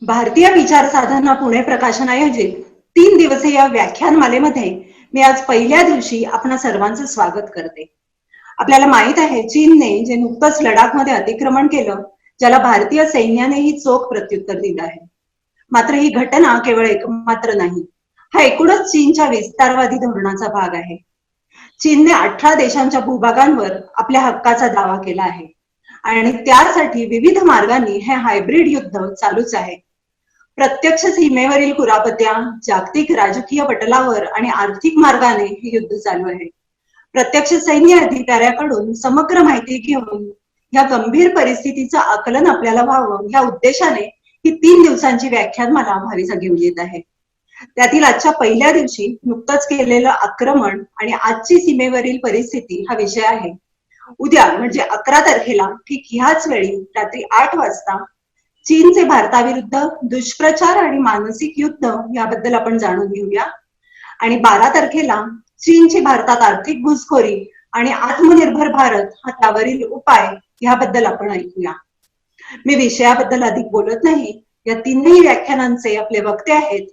भारतीय विचार साधना पुणे प्रकाशनायोजित 3 दिवसीय व्याख्यानमालेमध्ये मी आज पहिल्या दिवशी आपणा सर्वांचं स्वागत करते. आपल्याला माहित आहे, चीनने जे नुकतंच लडाखमध्ये अतिक्रमण केलं, ज्याला भारतीय सैन्यानेही चोख प्रत्युत्तर दिलं आहे. मात्र ही घटना केवळ एकमात्र नाही, हा एकूणच चीनच्या विस्तारवादी धोरणाचा भाग आहे. चीनने 18 देशांच्या भूभागांवर आपल्या हक्काचा दावा केला आहे आणि त्यासाठी विविध मार्गांनी हे हायब्रिड युद्ध चालूच आहे. प्रत्यक्ष सीमेवरील कुरापत्या, जागतिक राजकीय पटलावर आणि आर्थिक मार्गाने हे युद्ध चालू आहे. प्रत्यक्ष सैन्य अधिकाऱ्याकडून समग्र माहिती घेऊन या गंभीर परिस्थितीचं आकलन आपल्याला व्हावं या उद्देशाने ही 3 दिवसांची व्याख्यानमाला भाविसा घेऊन येत आहे. त्यातील आजच्या पहिल्या दिवशी नुकतंच केलेलं आक्रमण आणि आजची सीमेवरील परिस्थिती हा विषय आहे. उद्या म्हणजे 11 तारखेला ठीक ह्याच वेळी रात्री 8 वाजता चीनचे भारताविरुद्ध दुष्प्रचार आणि मानसिक युद्ध याबद्दल आपण जाणून घेऊया. आणि 12 तारखेला चीनची भारतात आर्थिक घुसखोरी आणि आत्मनिर्भर भारत हा त्यावरील उपाय याबद्दल आपण ऐकूया. मी विषयाबद्दल अधिक बोलत नाही. या तीनही व्याख्यानांचे आपले वक्ते आहेत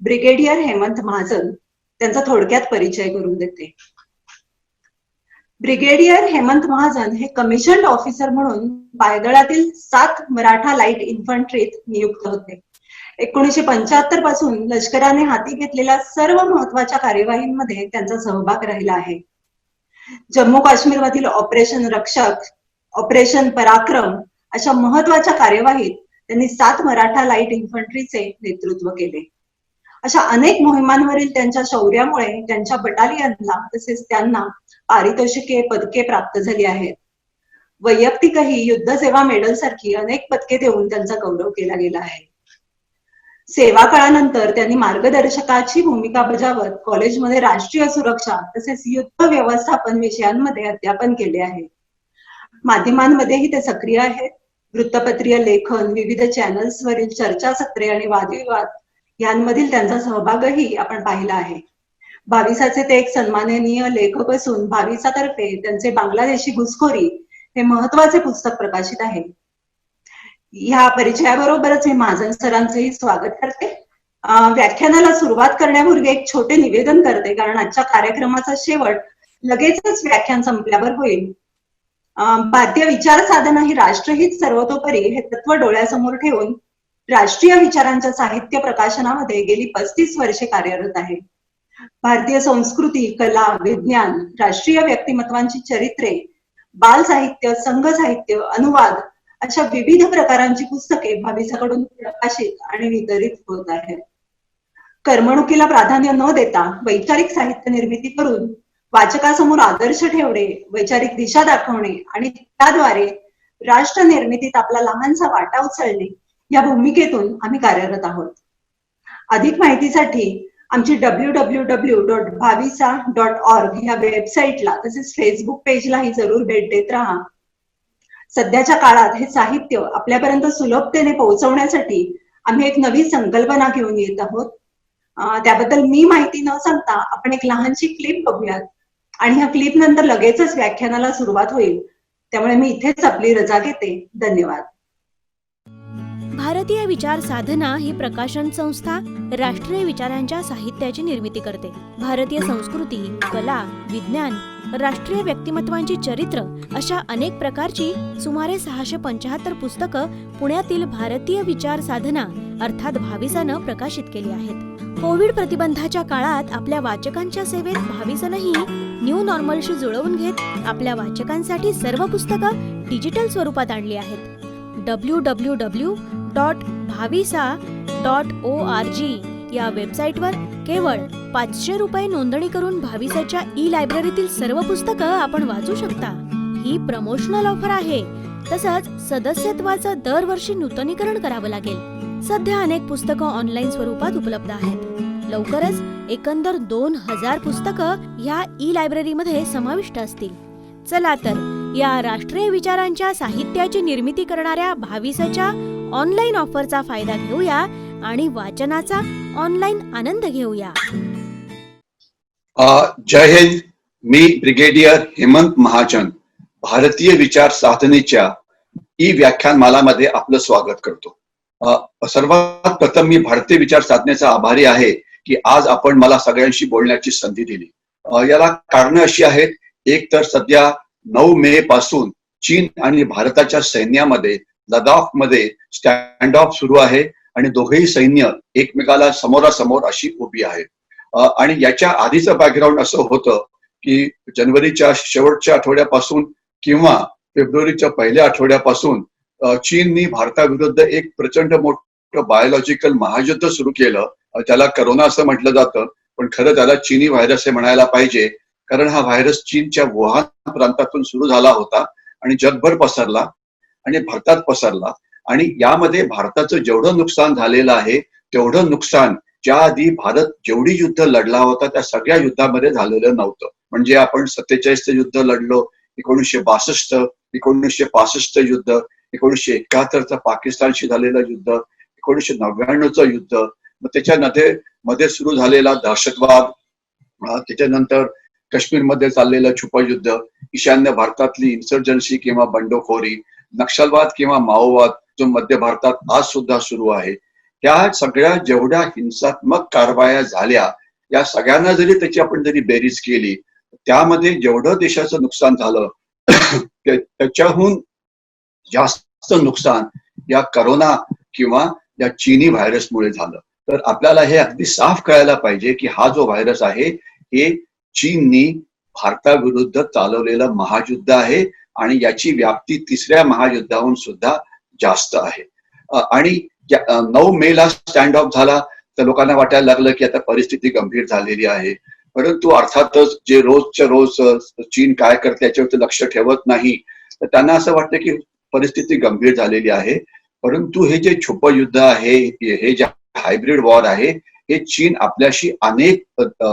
ब्रिगेडियर हेमंत महाजन. त्यांचा थोडक्यात परिचय करून देते. ब्रिगेडियर हेमंत महाजन हे कमिशन्ड ऑफिसर म्हणून पायदळातील 7 मराठा लाईट इन्फंट्रीत नियुक्त होते. 1975 पासून लष्कराने हाती घेतलेल्या सर्व महत्वाच्या कार्यवाहींमध्ये त्यांचा सहभाग राहिला आहे. जम्मू काश्मीर मधील ऑपरेशन रक्षक, ऑपरेशन पराक्रम अशा महत्वाच्या कार्यवाहीत त्यांनी 7 मराठा लाईट इन्फंट्रीचे नेतृत्व केले. अशा अनेक मोहिमांवरील त्यांच्या शौर्यामुळे त्यांच्या बटालियनला तसेच त्यांना पारितोषिके, पदके प्राप्त झाली आहेत. वैयक्तिकही युद्ध सेवा मेडल सारखी अनेक पदके देऊन त्यांचा गौरव केला गेला आहे. सेवा काळानंतर त्यांनी मार्गदर्शकाची भूमिका बजावत कॉलेजमध्ये राष्ट्रीय सुरक्षा तसेच युद्ध व्यवस्थापन विषयांमध्ये अध्यापन केले आहे. माध्यमांमध्येही ते सक्रिय आहेत. वृत्तपत्रीय लेखन, विविध चॅनल्सवरील चर्चासत्रे आणि वादविवाद यांमधील त्यांचा सहभागही आपण पाहिला आहे. भाविसाचे ते एक सन्माननीय लेखक असून भाविसातर्फे त्यांचे बांगलादेशी घुसखोरी हे महत्वाचे पुस्तक प्रकाशित आहे. ह्या परिचयाबरोबरच मी महाजन सरांचेही स्वागत करते. व्याख्यानाला सुरुवात करण्यापूर्वी एक छोटे निवेदन करते, कारण आजच्या कार्यक्रमाचा शेवट लगेचच व्याख्यान संपल्यावर होईल. भारतीय विचार साधना ही राष्ट्रहित सर्वतोपरी हे तत्व डोळ्यासमोर ठेवून राष्ट्रीय विचारांच्या साहित्य प्रकाशनामध्ये गेली 35 वर्षे कार्यरत आहे. भारतीय संस्कृती, कला, विज्ञान, राष्ट्रीय व्यक्तिमत्वांची चरित्रे, बाल साहित्य, संघ साहित्य, अनुवाद अशा विविध प्रकारांची पुस्तके भाविसाकडून प्रकाशित आणि वितरित होत आहेत. करमणुकीला प्राधान्य न देता वैचारिक साहित्य निर्मिती करून वाचकासमोर आदर्श ठेवणे, वैचारिक दिशा दाखवणे आणि त्याद्वारे राष्ट्र निर्मितीत आपला लहानसा वाटा उचलणे या भूमिकेतून आम्ही कार्यरत आहोत. अधिक माहितीसाठी आमची www.bhavisa.org या वेबसाईटला तसेच फेसबुक पेजलाही जरूर भेट देत राहा. सध्याच्या काळात हे साहित्य आपल्यापर्यंत सुलभतेने पोहोचवण्यासाठी आम्ही एक नवी संकल्पना घेऊन येत आहोत. त्याबद्दल मी माहिती न सांगता आपण एक लहानशी क्लिप बघूयात आणि ह्या क्लिप नंतर लगेचच व्याख्यानाला सुरुवात होईल. त्यामुळे मी इथेच आपली रजा घेते. धन्यवाद. भारतीय विचार साधना ही प्रकाशन संस्था राष्ट्रीय विचारांच्या साहित्याची निर्मिती करते. भारतीय संस्कृती, कला, विज्ञान, राष्ट्रीय व्यक्तिमत्वांची चरित्र अशा अनेक प्रकारची सुमारे 675 पुस्तकं पुण्यातील भारतीय विचार साधना अर्थात भाविसानं प्रकाशित केली आहेत. कोविड प्रतिबंधाच्या काळात आपल्या वाचकांच्या सेवेत भाविसानंही न्यू नॉर्मलशी जुळवून घेत आपल्या वाचकांसाठी सर्व पुस्तकं डिजिटल स्वरूपात आणली आहेत. www.bhavisa.org या वेबसाईटवर केवळ 500 रुपये नोंदणी करून भाविसाच्या ई लायब्ररीतील सर्व पुस्तकं आपण वाचू शकता. ही प्रमोशनल ऑफर आहे. तसंच सदस्यत्वाचं दरवर्षी नूतनीकरण करावं लागेल. सध्या अनेक पुस्तकं ऑनलाईन स्वरूपात उपलब्ध आहेत. लवकरच एकंदर 2000 पुस्तकं ह्या ई लायब्ररीमध्ये समाविष्ट असतील. चला तर या राष्ट्रीय विचारांच्या साहित्याची निर्मिती करणाऱ्या भाविसाच्या ऑनलाईन ऑफरचा फायदा घेऊया आणि वाचनाचा ऑनलाईन आनंद घेऊया. जय हिंद. मी ब्रिगेडियर हेमंत महाजन भारतीय विचार साधनेच्या ई व्याख्यानमालामध्ये आपलं स्वागत करतो. सर्वात प्रथम मी भारतीय विचार साधण्याचा आभारी आहे की आज आपण मला सगळ्यांशी बोलण्याची संधी दिली. याला कारण अशी आहेत. एक तर सध्या 9 मे पासून चीन आणि भारताच्या सैन्यामध्ये लडाखमध्ये स्टँड ऑफ सुरू आहे आणि दोघेही सैन्य एकमेकाला समोरासमोर अशी उभी आहेत. आणि याच्या आधीचं बॅकग्राऊंड असं होतं की जानेवारीच्या शेवटच्या आठवड्यापासून किंवा फेब्रुवारीच्या पहिल्या आठवड्यापासून चीननी भारताविरुद्ध एक प्रचंड मोठं बायोलॉजिकल महायुद्ध सुरू केलं. त्याला करोना असं म्हटलं जातं, पण खरं त्याला चीनी व्हायरस हे म्हणायला पाहिजे, कारण हा व्हायरस चीनच्या वुहान प्रांतातून सुरू झाला होता आणि जगभर पसरला आणि भारतात पसरला. आणि यामध्ये भारताचं जेवढं नुकसान झालेलं आहे तेवढं नुकसान ज्या आधी भारत जेवढी युद्ध लढला होता त्या सगळ्या युद्धामध्ये झालेलं नव्हतं. म्हणजे आपण 47चं युद्ध लढलो, 1962, 1965चं युद्ध, 1971चं पाकिस्तानशी झालेलं युद्ध, 1999चं युद्ध, मग त्याच्यामध्ये सुरू झालेला दहशतवाद, त्याच्यानंतर काश्मीरमध्ये चाललेलं छुपं युद्ध, ईशान्य भारतातली इन्सर्जन्सी किंवा बंडखोरी, नक्षलवाद किंवा माओवाद जो मध्य भारतात आज सुद्धा सुरू आहे. त्या सगळ्या जेवढ्या हिंसात्मक कारवाया झाल्या या सगळ्यांना जरी आपण बेरीज केली त्यामध्ये जेवढं देशाचं नुकसान झालं त्याच्याहून जास्त नुकसान या करोना किंवा या चीनी व्हायरसमुळे झालं. तर आपल्याला हे अगदी साफ कळायला पाहिजे की हा जो व्हायरस आहे हे चीननी भारताविरुद्ध चालवलेलं महायुद्ध आहे आणि याची व्याप्ती 3ऱ्या महायुद्धाहून सुद्धा जास्त आहे. आणि 9 मेला स्टँड ऑफ झाला तर लोकांना वाटायला लागलं की आता परिस्थिती गंभीर झालेली आहे. परंतु अर्थातच जे रोजच्या रोज चीन काय करते याच्यावरती लक्ष ठेवत नाही तर त्यांना असं वाटतं की परिस्थिती गंभीर झालेली आहे. परंतु हे जे छुपं युद्ध आहे, हे जे हायब्रिड वॉर आहे, हे चीन आपल्याशी अनेक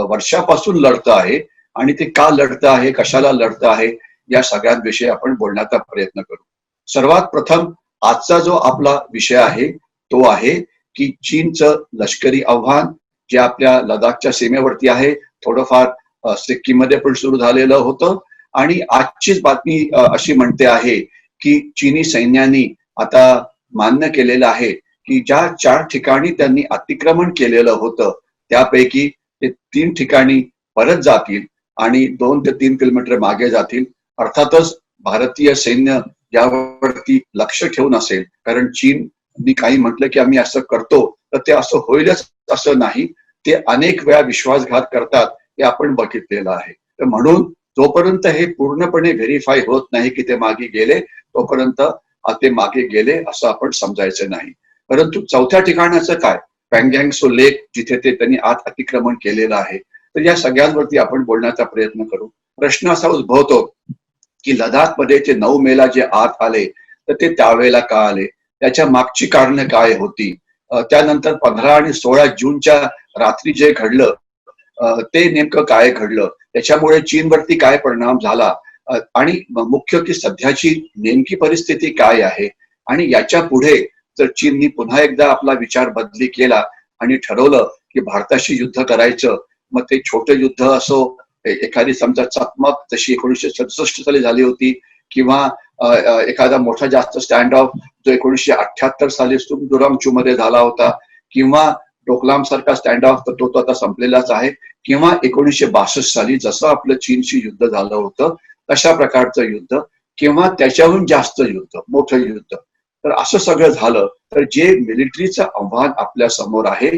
वर्षापासून लढतं आहे आणि ते का लढतं आहे, कशाला लढतं आहे, या सगळ्यांविषयी आपण बोलण्याचा प्रयत्न करू. सर्वात प्रथम आजचा जो आपला विषय आहे तो आहे की चीनचं लष्करी आव्हान जे आपल्या लडाखच्या सीमेवरती आहे, थोडंफार सिक्कीममध्ये पण सुरू झालेलं होतं. आणि आजचीच बातमी अशी म्हणते आहे की चीनी सैन्याने आता मान्य केलेलं आहे की ज्या 4 ठिकाणी त्यांनी अतिक्रमण केलेलं होतं त्यापैकी ते 3 ठिकाणी परत जातील आणि 2 ते 3 किलोमीटर मागे जातील. अर्थातच भारतीय सैन्य यावरती लक्ष ठेवून असेल, कारण चीननी काही म्हटलं की आम्ही असं करतो तर ते असं होईलच असं नाही. ते अनेक वेळा विश्वासघात करतात हे आपण बघितलेलं आहे. तर म्हणून जोपर्यंत हे पूर्णपणे व्हेरीफाय होत नाही की ते मागे गेले तोपर्यंत ते मागे गेले असं आपण समजायचं नाही. परंतु 4थ्या ठिकाणाचं काय, पँगँग सो लेक जिथे ते त्यांनी आत अतिक्रमण केलेलं आहे, तर या सगळ्यांवरती आपण बोलण्याचा प्रयत्न करू. प्रश्न असा उद्भवतो की लडाखमध्ये ते 9 मेला जे आत आले तर ते त्यावेळेला का आले, त्याच्या मागची कारणं काय होती, त्यानंतर 15 आणि 16 जूनच्या रात्री जे घडलं ते नेमकं काय घडलं, त्याच्यामुळे चीनवरती काय परिणाम झाला, आणि मुख्य की सध्याची नेमकी परिस्थिती काय आहे. आणि याच्या पुढे जर चीननी पुन्हा एकदा आपला विचार बदली केला आणि ठरवलं की भारताशी युद्ध करायचं, मग ते छोटं युद्ध असो, एखादी समजा चकमक जशी 1967 साली झाली होती, किंवा एखादा मोठा जास्त स्टँड ऑफ जो 1978 साली सुंगदुरांगचू मध्ये झाला होता, किंवा डोकलाम सारखा स्टँड ऑफ तो आता संपलेलाच आहे, किंवा 1962 साली जसं आपलं चीनशी युद्ध झालं होतं तशा प्रकारचं युद्ध, किंवा त्याच्याहून जास्त युद्ध, मोठं युद्ध. तर असं सगळं झालं तर जे मिलिटरीचं आव्हान आपल्या समोर आहे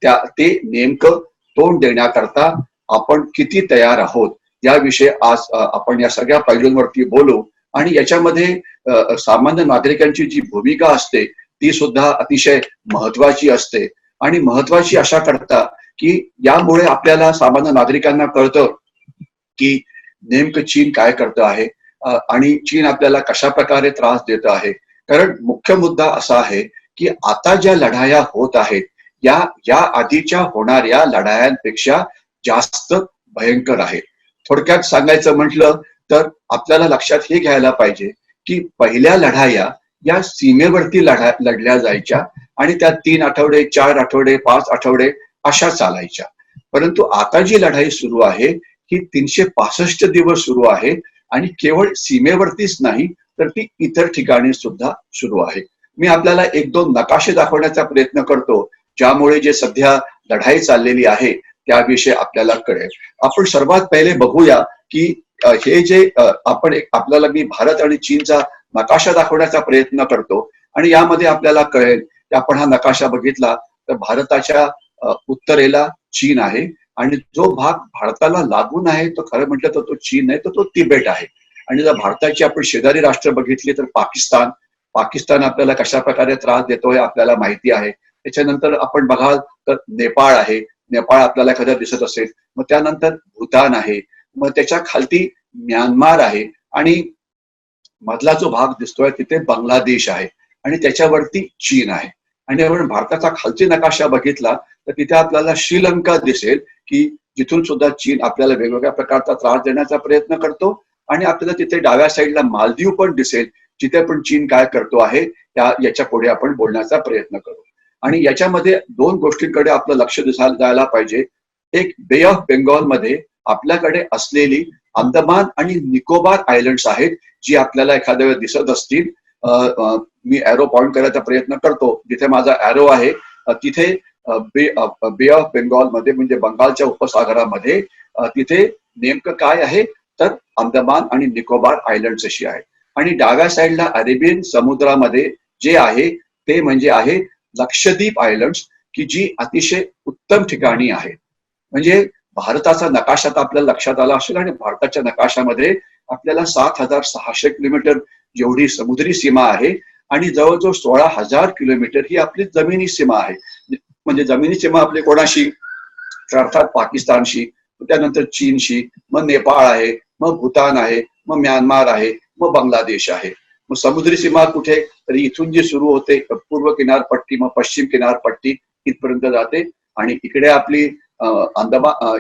ते नेमकं तोंड देण्याकरता आपण किती तयार आहोत याविषयी आज आपण या सगळ्या पैलूंवरती बोलू. आणि याच्यामध्ये सामान्य नागरिकांची जी भूमिका असते ती सुद्धा अतिशय महत्वाची असते. आणि महत्वाची अशा करता की यामुळे आपल्याला सामान्य नागरिकांना कळतं की नेमकं चीन काय करतं आहे आणि चीन आपल्याला कशा प्रकारे त्रास देत आहे. कारण मुख्य मुद्दा असा आहे की आता ज्या लढाया होत आहेत या आधीच्या होणाऱ्या लढायांपेक्षा जास्त भयंकर आहेत. थोडक्यात सांगायचं म्हटलं तर आपल्याला लक्षात हे घ्यायला पाहिजे की पहिल्या लढाया या सीमेवरती लढल्या जायच्या आणि त्या 3 आठवडे, 4 आठवडे, 5 आठवडे अशा चालायच्या. परंतु आता जी लढाई सुरू आहे ही 365 दिवस सुरू आहे आणि केवळ सीमेवरतीच नाही तर ती इतर ठिकाणी सुद्धा सुरू आहे. मी आपल्याला एक दोन नकाशे दाखवण्याचा प्रयत्न करतो, ज्यामुळे जे सध्या लढाई चाललेली आहे त्याविषयी आपल्याला कळेल. आपण सर्वात पहिले बघूया की हे जे आपल्याला मी भारत आणि चीनचा नकाशा दाखवण्याचा प्रयत्न करतो आणि यामध्ये आपल्याला कळेल की आपण हा नकाशा बघितला तर भारताच्या उत्तरेला चीन आहे आणि जो भाग भारताला लागून आहे तो खरं म्हटलं तर तो चीन नाही तर तो तिबेट आहे. आणि जर भारताची आपण शेजारी राष्ट्र बघितली तर पाकिस्तान आपल्याला कशा प्रकारे त्रास देतोय आपल्याला माहिती आहे. त्याच्यानंतर आपण बघाल तर नेपाळ आहे, नेपाळ आपल्याला एखाद्या दिसत असेल. मग त्यानंतर भूतान आहे, मग त्याच्या खालती म्यानमार आहे आणि मधला जो भाग दिसतोय तिथे बांगलादेश आहे आणि त्याच्यावरती चीन आहे. आणि आपण भारताचा खालची नकाशा बघितला तर तिथे आपल्याला श्रीलंका दिसेल की जिथून सुद्धा चीन आपल्याला वेगवेगळ्या प्रकारचा त्रास देण्याचा प्रयत्न करतो. आणि आपल्याला तिथे डाव्या साईडला मालदीव पण दिसेल, जिथे पण चीन काय करतो आहे याच्या पुढे आपण बोलण्याचा प्रयत्न करू. आणि याच्यामध्ये दोन गोष्टींकडे आपलं लक्ष जायला पाहिजे. एक, बे ऑफ बेंगॉल मध्ये आपल्याकडे असलेली अंदमान आणि निकोबार आयलंड्स आहेत, जी आपल्याला एखाद्या वेळेस दिसत असतील. मी एरो पॉइंट करायचा प्रयत्न करतो. जिथे माझा एरो आहे तिथे बे ऑफ बेंगॉल मध्ये म्हणजे बंगालच्या उपसागरामध्ये तिथे नेमकं काय आहे तर अंदमान आणि निकोबार आयलंड्स अशी आहे. आणि डाव्या साईडला अरेबियन समुद्रामध्ये जे आहे ते म्हणजे आहे लक्षद्वीप आयलंड्स, की जी अतिशय उत्तम ठिकाणी आहे. म्हणजे भारताचा नकाशा तर आपल्याला लक्षात आला असेल आणि भारताच्या नकाशामध्ये आपल्याला 7,600 किलोमीटर जेवढी समुद्री सीमा आहे आणि जवळजवळ 16,000 किलोमीटर ही आपली जमिनी सीमा आहे. म्हणजे जमिनी सीमा आपली कोणाशी तर अर्थात पाकिस्तानशी, त्यानंतर चीनशी, मग नेपाळ आहे, मग भूतान आहे, मग म्यानमार आहे, मग बांगलादेश आहे. मग समुद्री सीमा कुठे तर इथून जी सुरू होते पूर्व किनारपट्टी मग पश्चिम किनारपट्टी इथपर्यंत जाते. आणि इकडे आपली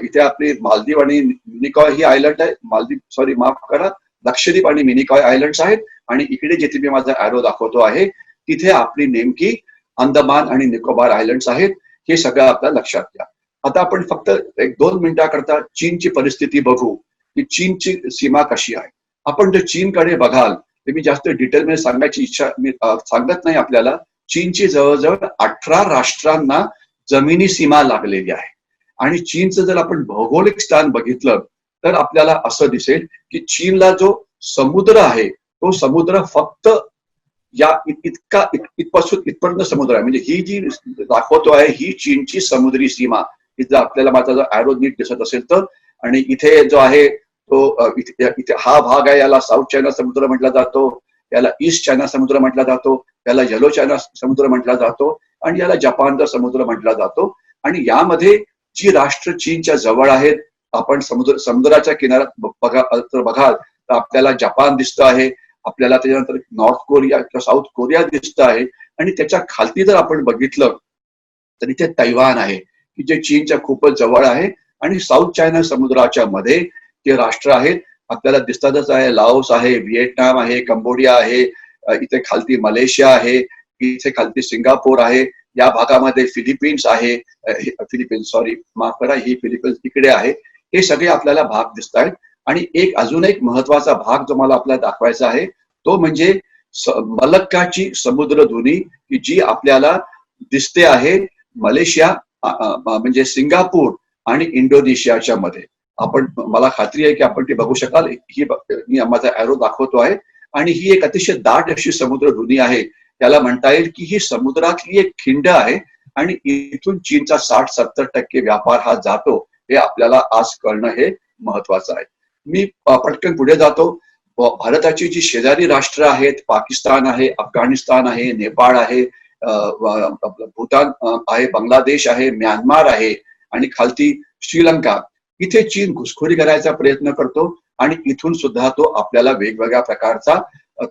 इथे आपली मालदीव आणि मिनिकॉय ही आयलंड आहे. माफ करा, लक्षद्वीप आणि मिनिकॉय आयलंड्स आहेत. आणि इकडे जिथे मी माझा एरो दाखवतो आहे तिथे आपली नेमकी अंदमान आणि निकोबार आयलंड्स आहेत. हे सगळं आपल्या लक्षात घ्या. आता आपण फक्त 1-2 मिनिटाकरता चीनची परिस्थिती बघू की चीनची सीमा कशी आहे. आपण जर चीनकडे बघाल तर मी जास्त डिटेलमध्ये सांगायची इच्छा मी सांगत नाही आपल्याला. चीनची जवळजवळ 18 राष्ट्रांना जमिनी सीमा लागलेली आहे. आणि चीनचं जर आपण भौगोलिक स्थान बघितलं तर आपल्याला असं दिसेल की चीनला जो समुद्र आहे तो समुद्र फक्त या इथपासून इथपर्यंत समुद्र आहे. म्हणजे ही जी दाखवतो आहे ही चीनची समुद्री सीमा. जर आपल्याला माझा जर एरो नीट दिसत असेल तर. आणि इथे जो आहे तो इथे हा भाग आहे, याला साऊथ चायना समुद्र म्हटला जातो, याला ईस्ट चायना समुद्र म्हटला जातो, याला येलो चायना समुद्र म्हटला जातो आणि याला जपानचा समुद्र म्हटला जातो. आणि यामध्ये जी राष्ट्र चीनच्या जवळ आहेत, आपण समुद्राच्या किनाऱ्यात बघाल तर आपल्याला जपान दिसतं आहे, आपल्याला त्याच्यानंतर नॉर्थ कोरिया किंवा साऊथ कोरिया दिसतं आहे. आणि त्याच्या खालती जर आपण बघितलं तर इथे तैवान आहे की जे चीनच्या खूपच जवळ आहे. आणि साऊथ चायना समुद्राच्या मध्ये ते राष्ट्र आहेत आपल्याला दिसतातच आहे. लाओस आहे, व्हिएटनाम आहे, कंबोडिया आहे, इथे खालती मलेशिया आहे, इथे खालती सिंगापूर आहे, या भागामध्ये फिलिपिन्स आहे, माफ करा ही फिलिपिन्स तिकडे आहे. हे सगळे आपल्याला भाग दिसत आहेत. आणि अजून एक महत्वाचा भाग जो मला आपल्याला दाखवायचा आहे तो म्हणजे मलक्काची समुद्रधुनी की जी आपल्याला दिसते आहे मलेशिया म्हणजे सिंगापूर आणि इंडोनेशियाच्या मध्ये. मला खात्री आहे की आपण ती बघू शकाल. ही मी माझा एरो दाखवतो आहे. आणि ही एक अतिशय दाट अशी समुद्रधुनी आहे. त्याला म्हणता येईल की ही समुद्रातली एक खिंड आहे आणि इथून चीनचा 60-70% व्यापार हा जातो. हे आपल्याला आज कळणं हे महत्वाचं आहे. मी पटकन पुढे जातो. भारताची जी शेजारी राष्ट्र आहेत, पाकिस्तान आहे, अफगाणिस्तान आहे, नेपाळ आहे, भूतान आहे, बांगलादेश आहे, म्यानमार आहे आणि खालती श्रीलंका. इथे चीन घुसखोरी करायचा प्रयत्न करतो आणि इथून सुद्धा तो आपल्याला वेगवेगळ्या प्रकारचा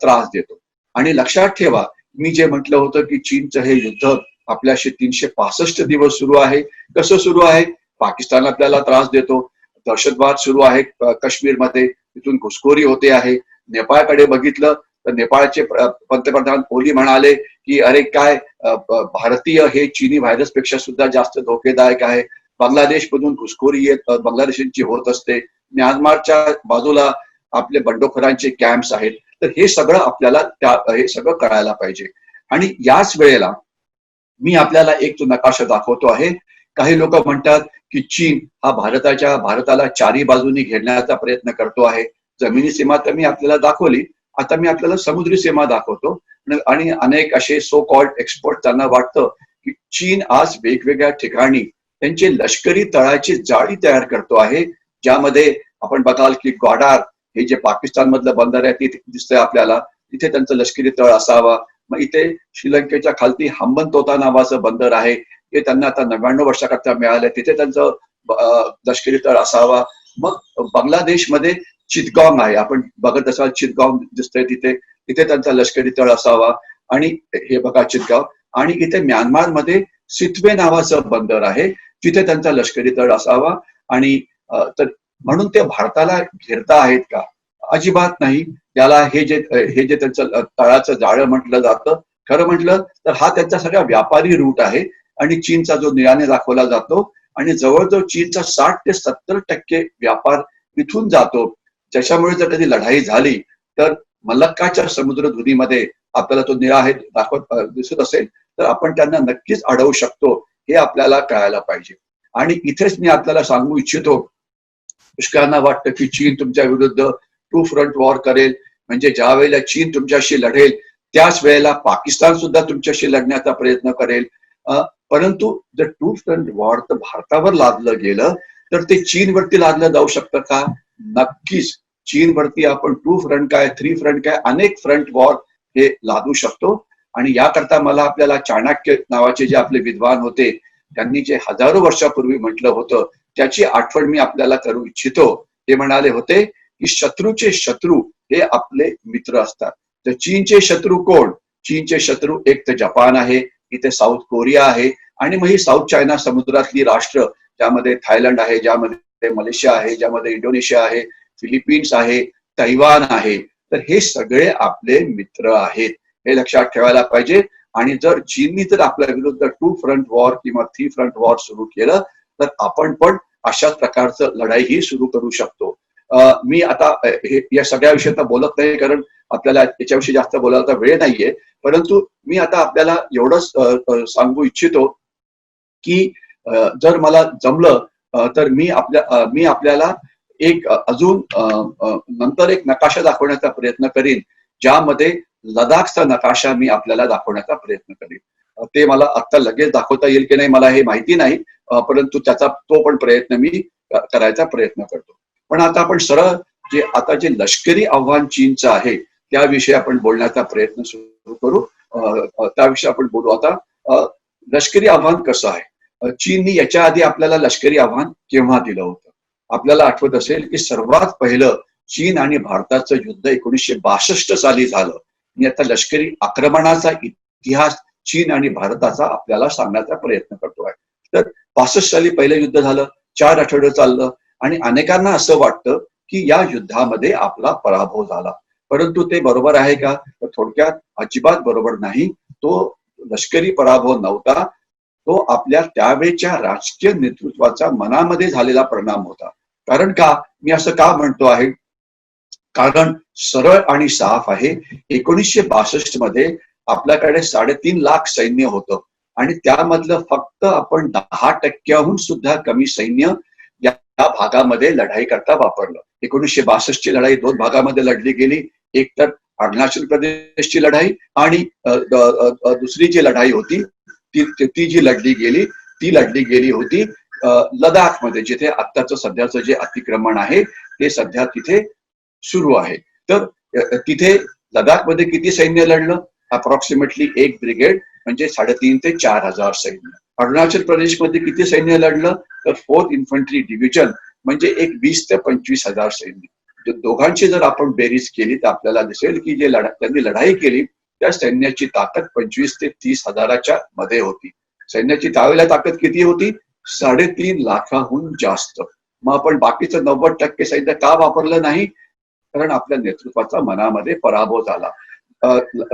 त्रास देतो. आणि लक्षात ठेवा, मी जे म्हटलं होतं की चीनचं हे युद्ध आपल्याशी 365 दिवस सुरू आहे. कसं सुरू आहे? पाकिस्तान आपल्याला त्रास देतो, दहशतवाद सुरू आहे काश्मीरमध्ये, तिथून घुसखोरी होते आहे. नेपाळकडे बघितलं तर नेपाळचे पंतप्रधान ओली म्हणाले की अरे काय भारतीय हे चीनी व्हायरसपेक्षा सुद्धा जास्त धोकेदायक आहे. बांगलादेश मधून घुसखोरी बांगलादेशींची होत असते. म्यानमारच्या बाजूला आपले बंडखोरांचे कॅम्प्स आहेत. तर हे सगळं आपल्याला हे सगळं कळायला पाहिजे. आणि याच वेळेला मी आपल्याला एक तो नकाशा दाखवतो आहे. काही लोक म्हणतात की चीन हा भारताला चारी बाजूनी घेरण्याचा प्रयत्न करतो आहे. जमिनी सीमा तर मी आपल्याला दाखवली, आता मी आपल्याला समुद्री सीमा दाखवतो. आणि अनेक असे सो कॉल्ड एक्सपर्ट त्यांना वाटतं की चीन आज वेगवेगळ्या ठिकाणी त्यांचे लष्करी तळाची जाळी तयार करतो आहे, ज्यामध्ये आपण बघाल की ग्वाडार हे जे पाकिस्तान मधलं बंदर आहे तिथे दिसतंय आपल्याला, तिथे त्यांचं लष्करी तळ असावा. मग इथे श्रीलंकेच्या खालती हंबनतोटा नावाचं बंदर आहे, ते त्यांना आता 99 वर्षाकरता मिळालं, तिथे त्यांचं लष्करी तळ असावा. मग बांगलादेशमध्ये चितगांग आहे, आपण बघत असाल चितगांग दिसतंय तिथे, तिथे त्यांचा लष्करी तळ असावा. आणि हे बघा चितगांव. आणि इथे म्यानमारमध्ये सितवे नावाचं बंदर आहे, तिथे त्यांचा लष्करी तळ असावा. आणि तर म्हणून ते भारताला घेरता आहेत का? अजिबात नाही. त्याला हे जे त्यांचं तळाचं जाळं म्हटलं जातं, खरं म्हटलं तर हा त्यांचा सगळा व्यापारी रूट आहे. आणि चीनचा जो निळाने दाखवला जातो, आणि जवळजवळ चीनचा 60 ते 70% व्यापार इथून जातो. त्याच्यामुळे जर कधी लढाई झाली तर मलक्काच्या समुद्रधुनीमध्ये आपल्याला तो निळा आहे दिसत असेल तर आपण त्यांना नक्कीच अडवू शकतो, हे आपल्याला कळायला पाहिजे. आणि इथेच मी आपल्याला सांगू इच्छितो, पुष्कळांना वाटतं की चीन तुमच्या विरुद्ध टू फ्रंट वॉर करेल, म्हणजे ज्या वेळेला चीन तुमच्याशी लढेल त्याच वेळेला पाकिस्तान सुद्धा तुमच्याशी लढण्याचा प्रयत्न करेल. परंतु जर टू फ्रंट वॉर तर भारतावर लादलं गेलं तर ते चीनवरती लादलं जाऊ शकतं का? नक्कीच. चीनवरती आपण टू फ्रंट काय, थ्री फ्रंट काय, अनेक फ्रंट वॉर हे लादू शकतो. आणि याकरता मला आपल्याला चाणक्य नावाचे जे आपले विद्वान होते त्यांनी जे हजारो वर्षापूर्वी म्हटलं होतं त्याची आठवण मी आपल्याला करू इच्छितो. ते म्हणाले होते की शत्रूचे शत्रू हे आपले मित्र असतात. तर चीनचे शत्रू कोण? चीनचे शत्रू एक तर जपान आहे, इथे साऊथ कोरिया आहे, आणि मग ही साऊथ चायना समुद्रातली राष्ट्र, ज्यामध्ये थायलंड आहे, ज्यामध्ये मलेशिया आहे, ज्यामध्ये इंडोनेशिया आहे, फिलिपिन्स आहे, तैवान आहे. तर हे सगळे आपले मित्र आहेत, हे लक्षात ठेवायला पाहिजे. आणि जर चीननी जर आपल्या विरुद्ध टू फ्रंट वॉर किंवा थ्री फ्रंट वॉर सुरू केलं तर आपण पण अशाच प्रकारचं लढाई ही सुरू करू शकतो. मी आता या सगळ्या विषयात बोलत नाही, कारण आपल्याला याच्याविषयी जास्त बोलायला वेळ नाहीये. परंतु मी आता आपल्याला एवढंच सांगू इच्छितो की जर मला जमलं तर मी आपल्याला एक अजून नंतर एक नकाशा दाखवण्याचा प्रयत्न करीन, ज्यामध्ये लडाखचा नकाशा मी आपल्याला दाखवण्याचा प्रयत्न करीन. ते मला आता लगेच दाखवता येईल की नाही मला हे माहिती नाही, परंतु त्याचा तो पण प्रयत्न मी करायचा प्रयत्न करतो. पण आता आपण सरळ आता जे लष्करी आव्हान चीनचं आहे त्याविषयी आपण बोलण्याचा प्रयत्न सुरू करू. त्याविषयी आपण बोलू आता. लष्करी आव्हान कसं आहे? चीननी याच्या आधी आपल्याला लष्करी आव्हान केव्हा दिलं होतं? आपल्याला आठवत असेल की सर्वात पहिलं चीन आणि भारताचं युद्ध 1962 साली झालं. मी आता लष्करी आक्रमणाचा इतिहास चीन आणि भारताचा आपल्याला सांगण्याचा प्रयत्न करतो आहे. तर 65 साली पहिलं युद्ध झालं, 4 आठवडे चाललं, आणि अनेकांना असं वाटतं की या युद्धामध्ये आपला पराभव झाला. परंतु ते बरोबर आहे का? तर थोडक्यात अजिबात बरोबर नाही. तो लष्करी पराभव नव्हता, तो आपल्या त्यावेळच्या राजकीय नेतृत्वाचा मनामध्ये झालेला परिणाम होता. कारण का मी असं का म्हणतो आहे? कारण सरळ आणि साफ आहे, 1962 मध्ये आपल्याकडे 3.5 लाख सैन्य होतं, आणि त्यामधलं फक्त आपण 10% सुद्धा कमी सैन्य या भागामध्ये लढाई करता वापरलं. 1962 ची लढाई 2 भागामध्ये लढली गेली. एक तर अरुणाचल प्रदेशची लढाई, आणि दुसरी जी लढाई होती ती जी लढली गेली होती लडाखमध्ये, जिथे आत्ताचं सध्याचं जे अतिक्रमण आहे ते सध्या तिथे सुरू आहे. तर तिथे लडाखमध्ये किती सैन्य लढलं? अप्रॉक्सिमेटली 1 ब्रिगेड, म्हणजे 3,500 ते 4,000 सैन्य. अरुणाचल प्रदेशमध्ये किती सैन्य लढलं? तर 4th इन्फंट्री डिव्हिजन, म्हणजे एक 20,000 ते 25,000 सैन्य. दोघांची जर आपण बेरीज केली तर आपल्याला दिसेल की त्यांनी लढाई केली त्या सैन्याची ताकद 25,000 ते 30,000 मध्ये होती. सैन्याची त्यावेळेला ताकद किती होती? 3.5 लाखाहून जास्त. मग आपण बाकीचं 90% सैन्य का वापरलं नाही? कारण आपल्या नेतृत्वाचा मनामध्ये पराभव झाला.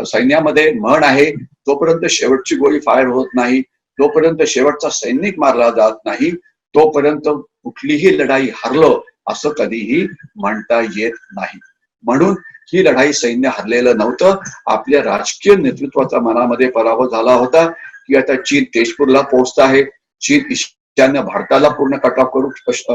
सैन्यामध्ये म्हण आहे, जोपर्यंत शेवटची गोळी फायर होत नाही, जोपर्यंत शेवटचा सैनिक मारला जात नाही, तोपर्यंत कुठलीही लढाई हरलो असं कधीही म्हणता येत नाही. म्हणून ही लढाई सैन्य हरलेलं नव्हतं. आपल्या राजकीय नेतृत्वाचा मनामध्ये पराभव झाला होता की आता चीन तेजपूरला पोहोचत आहे, चीन ईशान्य भारताला पूर्ण कट ऑफ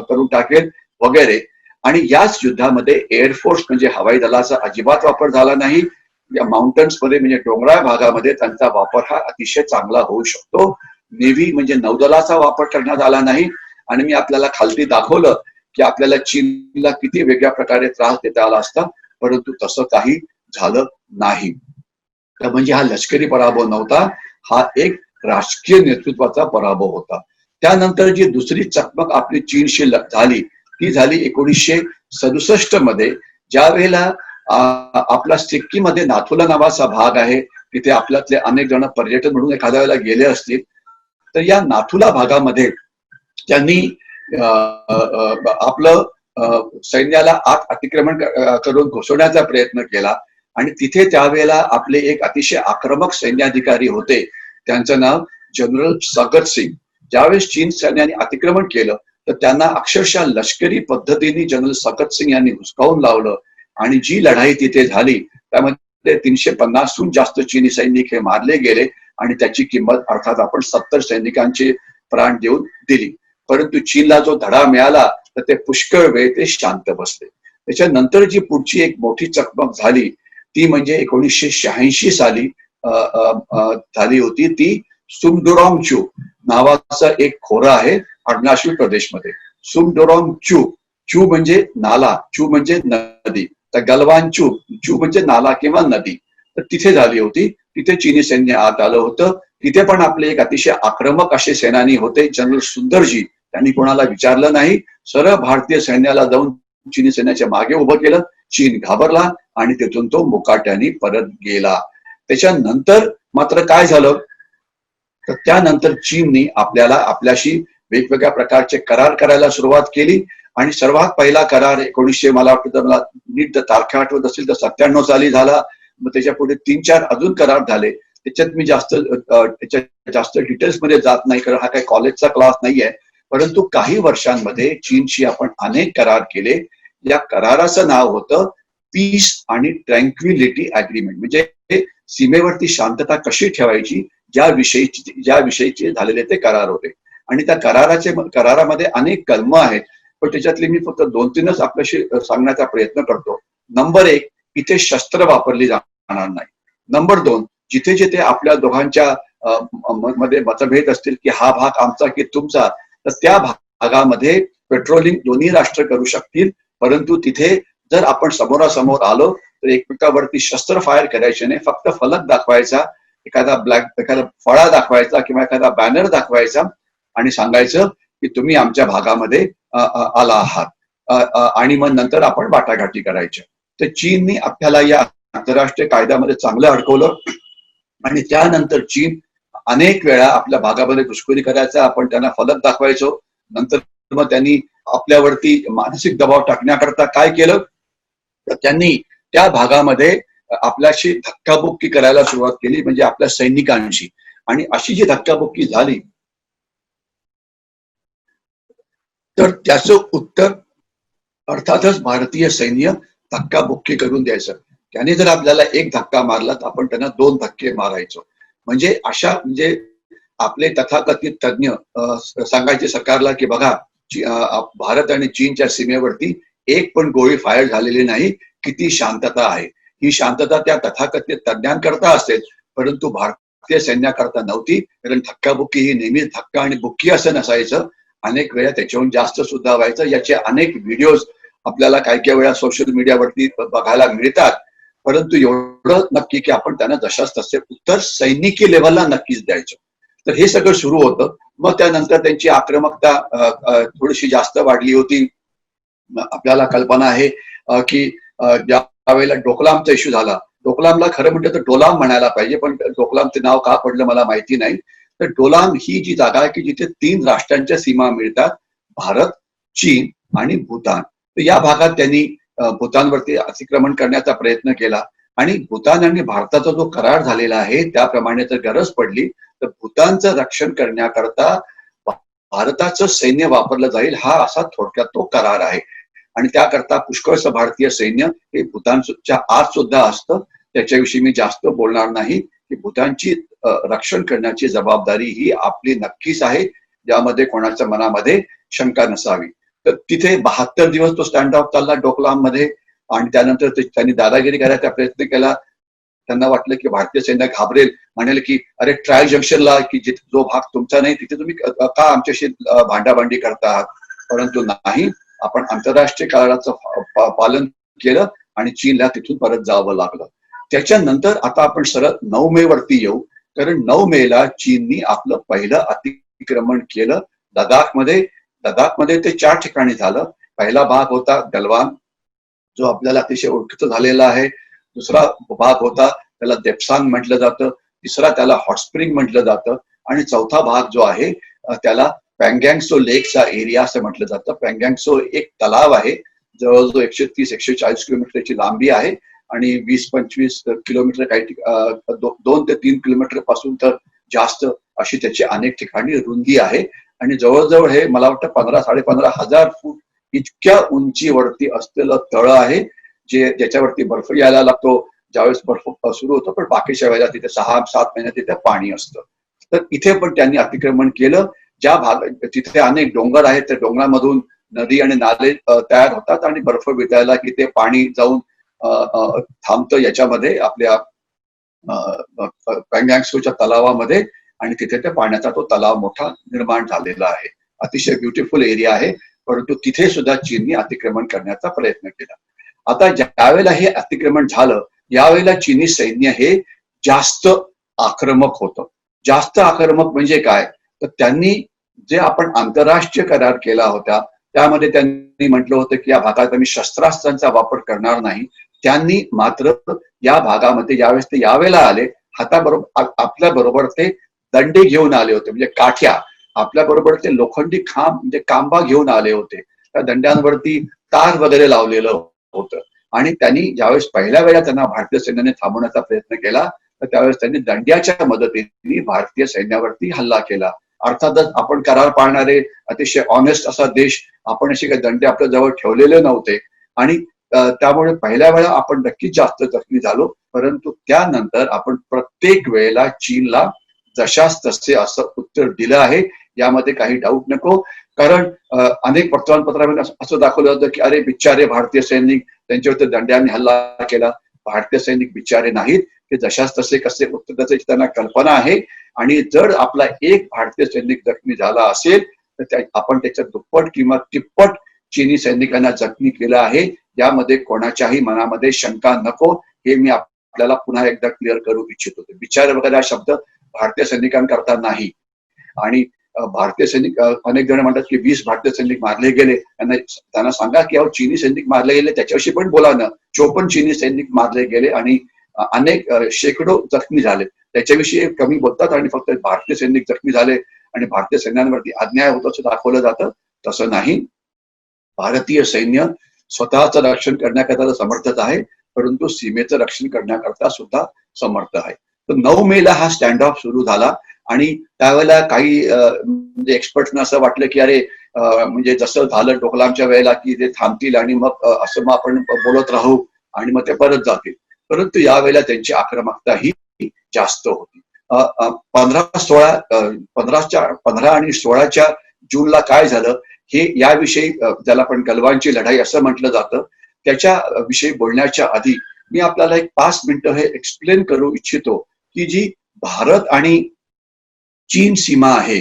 करून टाकेल वगैरे. आणि याच युद्धामध्ये एअरफोर्स म्हणजे हवाई दलाचा अजिबात वापर झाला नाही. या माउंटन्स मध्ये म्हणजे डोंगराळ भागामध्ये त्यांचा वापर हा अतिशय चांगला होऊ शकतो. नेव्ही म्हणजे नौदलाचा वापर करण्यात आला नाही. आणि मी आपल्याला खालती दाखवलं की आपल्याला चीनला किती वेगळ्या प्रकारे त्रास देता आला असता, परंतु तसं काही झालं नाही. तर म्हणजे हा लष्करी पराभव नव्हता, हा एक राजकीय नेतृत्वाचा पराभव होता. त्यानंतर जी दुसरी चकमक आपली चीनशी झाली ती झाली 1967 मध्ये, ज्या वेळेला आपला सिक्कीम मध्ये नाथुला नावाचा भाग आहे, तिथे आपल्यातले अनेक जण पर्यटन म्हणून एखाद्या वेळेला गेले असतील. तर या नाथुला भागामध्ये त्यांनी आपलं सैन्याला आत अतिक्रमण करून घुसवण्याचा प्रयत्न केला. आणि तिथे त्यावेळेला आपले एक अतिशय आक्रमक सैन्याधिकारी होते, त्यांचं नाव जनरल सकत सिंग. ज्यावेळेस चीन सैन्याने अतिक्रमण केलं तर त्यांना अक्षरशः लष्करी पद्धतीने जनरल सकत सिंग यांनी हुसकावून लावलं. आणि जी लढाई तिथे झाली त्यामध्ये 350हून जास्त चीनी सैनिक हे मारले गेले. आणि त्याची किंमत अर्थात आपण 70 सैनिकांचे प्राण देऊन दिली. परंतु चीनला जो धडा मिळाला तर ते पुष्कळ वेळ ते शांत बसले. त्याच्यानंतर जी पुढची एक मोठी चकमक झाली ती म्हणजे 1986 साली झाली होती. ती सुमडोरॉंग चू नावाचा एक खोरा आहे अरुणाचल प्रदेशमध्ये. सुमडोरॉंग चू, चू म्हणजे नाला, चू म्हणजे नदी. तर गलवान चू, चू म्हणजे नाला किंवा नदी. तर तिथे झाली होती. तिथे चीनी सैन्य आत आलं होतं. तिथे पण आपले एक अतिशय आक्रमक असे सेनानी होते जनरल सुंदरजी. त्यांनी कोणाला विचारलं नाही, सरळ भारतीय सैन्याला जाऊन चीनी सैन्याच्या मागे उभं केलं. चीन घाबरला आणि तिथून तो मुकाट्याने परत गेला. त्याच्यानंतर मात्र काय झालं तर त्यानंतर चीननी आपल्याशी वेगवेगळ्या प्रकारचे करार करायला सुरुवात केली. आणि सर्वात पहिला करार 1900 मला वाटतं, मला नीट तारखा आठवत असेल तर 97 साली झाला. मग त्याच्या पुढे 3-4 अजून करार झाले. त्याच्यात मी जास्त डिटेल्स मध्ये जात नाही, कारण हा काही कॉलेजचा क्लास नाहीये. परंतु काही वर्षांमध्ये चीनशी आपण अनेक करार केले. या कराराचं नाव होतं पीस आणि ट्रँक्विलिटी अग्रीमेंट, म्हणजे सीमेवरती शांतता कशी ठेवायची ज्या विषयीचे झालेले ते करार होते. आणि त्या करारामध्ये अनेक कलमं आहेत, पण त्याच्यातली मी फक्त 2-3च आपल्याशी सांगण्याचा प्रयत्न करतो. नंबर 1, इथे शस्त्र वापरली जाणार नाही. नंबर 2, जिथे जिथे आपल्या दोघांच्या मध्ये मतभेद असतील की हा भाग आमचा की तुमचा, तर त्या भागामध्ये पेट्रोलिंग दोन्ही राष्ट्र करू शकतील. परंतु तिथे जर आपण समोरासमोर आलो तर एकमेकावरती शस्त्र फायर करायचे नाही. फक्त फलक दाखवायचा, एखादा फळा दाखवायचा किंवा एखादा बॅनर दाखवायचा आणि सांगायचं की तुम्ही आमच्या भागामध्ये आला आहात. आणि मग नंतर आपण वाटाघाटी करायच्या. तर चीननी आपल्याला या आंतरराष्ट्रीय कायद्यामध्ये चांगलं अडकवलं. आणि त्यानंतर चीन अनेक वेळा आपल्या भागामध्ये घुसखोरी करायचा, आपण त्यांना फलक दाखवायचो. नंतर मग त्यांनी आपल्यावरती मानसिक दबाव टाकण्याकरता काय केलं तर त्यांनी त्या भागामध्ये आपल्याशी धक्काबुक्की करायला सुरुवात केली, म्हणजे आपल्या सैनिकांशी. आणि अशी जी धक्काबुक्की झाली तर त्याचं उत्तर अर्थातच भारतीय सैन्य धक्काबुक्की करून द्यायचं. त्याने जर आपल्याला एक धक्का मारला तर आपण त्यांना 2 धक्के मारायचो. म्हणजे म्हणजे आपले तथाकथित तज्ञ सांगायचे सरकारला की बघा, भारत आणि चीनच्या सीमेवरती एक पण गोळी फायर झालेली नाही, किती शांतता आहे. ही शांतता त्या तथाकथित तज्ञांकरता असेल, परंतु भारतीय सैन्याकरता नव्हती. कारण धक्काबुक्की ही नेहमीच धक्का आणि बुक्की असं नसायचं, अनेक वेळा त्याच्याहून जास्त सुद्धा व्हायचं. याचे अनेक व्हिडिओज आपल्याला काही वेळा सोशल मीडियावरती बघायला मिळतात. परंतु एवढं नक्की की आपण त्यांना जशाच तसे उत्तर सैनिकी लेव्हलला नक्कीच द्यायचो. तर हे सगळं सुरू होतं. मग त्यानंतर त्यांची आक्रमकता थोडीशी जास्त वाढली होती. आपल्याला कल्पना आहे की ज्या वेळेला डोकलामचा इश्यू झाला, डोकलामला खरं म्हटलं तर डोलाम म्हणायला पाहिजे, पण डोकलामचे नाव का पडलं मला माहिती नाही. तर डोलाम ही जी जागा आहे की जिथे 3 राष्ट्रांच्या सीमा मिळतात, भारत, चीन आणि भूतान. तर या भागात त्यांनी भूतानवरती अतिक्रमण करण्याचा प्रयत्न केला. आणि भूतान आणि भारताचा जो करार झालेला आहे त्याप्रमाणे जर गरज पडली तर भूतानचं रक्षण करण्याकरता भारताचं सैन्य वापरलं जाईल, हा असा थोडक्यात तो करार आहे. आणि त्याकरता पुष्कळसं भारतीय सैन्य हे भूतानच्या आत सुद्धा असतं. त्याच्याविषयी मी जास्त बोलणार नाही की भूतानची रक्षण करण्याची जबाबदारी ही आपली नक्कीच आहे, ज्यामध्ये कोणाच्या मनामध्ये शंका नसावी. तर तिथे 72 दिवस तो स्टँड ऑफ चालला डोकलाममध्ये आणि त्यानंतर त्यांनी दादागिरी करायचा प्रयत्न केला. त्यांना वाटलं की भारतीय सैन्य घाबरेल, म्हणेल की अरे ट्रायल जंक्शनला की जो भाग तुमचा नाही तिथे तुम्ही का आमच्याशी भांडाभांडी करता आहात. परंतु नाही, आपण आंतरराष्ट्रीय कराराचं पालन केलं आणि चीनला तिथून परत जावं लागलं. त्याच्यानंतर आता आपण सरळ 9 मे वरती येऊ, कारण 9 मेला चीननी आपलं पहिलं अतिक्रमण केलं लडाखमध्ये. लडाखमध्ये ते 4 ठिकाणी झालं. पहिला भाग होता गलवान, जो आपल्याला अतिशय ओळखीचा झालेला आहे. दुसरा भाग होता त्याला देप्सांग म्हटलं जातं, तिसरा त्याला हॉट स्प्रिंग म्हटलं जातं आणि चौथा भाग जो आहे त्याला पँगँगसो लेकचा एरिया असं म्हटलं जातं. पँगँगसो एक तलाव आहे, जवळजवळ 130-140 किलोमीटरची लांबी आहे आणि 20-25 किलोमीटर काही 2 ते 3 किलोमीटर पासून तर जास्त अशी त्याची अनेक ठिकाणी रुंदी आहे आणि जवळजवळ हे मला वाटतं 15-15.5 हजार फूट इतक्या उंचीवरती असलेलं तळ आहे, ज्याच्यावरती बर्फ यायला लागतो ज्यावेळेस बर्फ सुरू होतो, पण बाकीच्या वेळेला तिथे 6-7 महिने तिथे पाणी असतं. तर इथे पण त्यांनी अतिक्रमण केलं. ज्या भाग तिथे अनेक डोंगर आहेत, त्या डोंगरामधून नदी आणि नाले तयार होतात आणि बर्फ वितळला की ते पाणी जाऊन थांबतं याच्यामध्ये आपल्या पँगँगसोच्या तलावामध्ये आणि तिथे त्या पाण्याचा तो तलाव मोठा निर्माण झालेला आहे. अतिशय ब्युटिफुल एरिया आहे, परंतु तिथे सुद्धा चीननी अतिक्रमण करण्याचा प्रयत्न केला. आता ज्यावेळेला हे अतिक्रमण झालं, यावेळेला चीनी सैन्य हे जास्त आक्रमक होतं. जास्त आक्रमक म्हणजे काय, तर त्यांनी जे आपण आंतरराष्ट्रीय करार केला होता त्यामध्ये त्यांनी म्हटलं होतं की या भागात आम्ही शस्त्रास्त्रांचा वापर करणार नाही. त्यांनी मात्र या भागामध्ये ज्यावेळेस ते यावेळेला आले, हाताबरोबर आपल्या बरोबर ते दंडे घेऊन आले होते, म्हणजे काठ्या, आपल्या बरोबर ते लोखंडी खांब म्हणजे कांबा घेऊन आले होते. त्या दंड्यांवरती तार वगैरे लावलेलं होतं आणि त्यांनी ज्यावेळेस पहिल्या वेळा त्यांना भारतीय सैन्याने थांबवण्याचा प्रयत्न केला, तर त्यावेळेस त्यांनी दंड्याच्या मदतीने भारतीय सैन्यावरती हल्ला केला. अर्थातच आपण करार पाळणारे अतिशय ऑनेस्ट असा देश, आपण असे काही दंडे आपल्या जवळ ठेवलेले नव्हते आणि त्यामुळे पहिल्या वेळा आपण नक्कीच जास्त जखमी झालो. परंतु त्यानंतर आपण प्रत्येक वेळेला चीनला जशास तसे असं उत्तर दिलं आहे, यामध्ये काही डाऊट नको. कारण अनेक वर्तमानपत्रामध्ये असं दाखवलं होतं की अरे बिचारे भारतीय सैनिक, त्यांच्यावरती दंड्याने हल्ला केला. भारतीय सैनिक बिचारे नाहीत, ते जशास तसे कसे उत्तर द्यायची त्यांना कल्पना आहे आणि जर आपला एक भारतीय सैनिक जखमी झाला असेल तर आपण त्याच्या दुप्पट किंवा तिप्पट चीनी सैनिकांना जखमी केलं आहे, यामध्ये कोणाच्याही मनामध्ये शंका नको. हे मी आपल्याला पुन्हा एकदा क्लिअर करू इच्छितो. बिचारे वगैरे हा शब्द भारतीय सैनिकांकरता नाही. आणि भारतीय सैनिक, अनेक जण म्हणतात की 20 भारतीय सैनिक मारले गेले, त्यांना सांगा की अहो चीनी सैनिक मारले गेले त्याच्याविषयी पण बोला ना. 54 चीनी सैनिक मारले गेले आणि अनेक शेकडो जखमी झाले, त्याच्याविषयी कमी बोलतात आणि फक्त भारतीय सैनिक जखमी झाले आणि भारतीय सैन्यांवरती अन्याय होत असं दाखवलं जातं. तसं नाही. भारतीय सैन्य स्वतःचं रक्षण करण्याकरता समर्थच आहे, परंतु सीमेचं रक्षण करण्याकरता सुद्धा समर्थ आहे. तर 9 मेला हा स्टँड ऑफ सुरू झाला आणि त्यावेळेला काही म्हणजे एक्सपर्टना असं वाटलं की अरे म्हणजे जसं झालं डोकलामच्या वेळेला की ते थांबतील आणि मग असं मग आपण बोलत राहू आणि मग ते परत जातील. परंतु यावेळेला त्यांची आक्रमकता ही जास्त होती. 15 आणि 16 जूनला काय झालं हे याविषयी, ज्याला आपण गलवानची लढाई असं म्हटलं जातं, त्याच्या विषयी बोलण्याच्या आधी मी आपल्याला एक 5 मिनिटं हे एक्सप्लेन करू इच्छितो की जी भारत आणि चीन सीमा आहे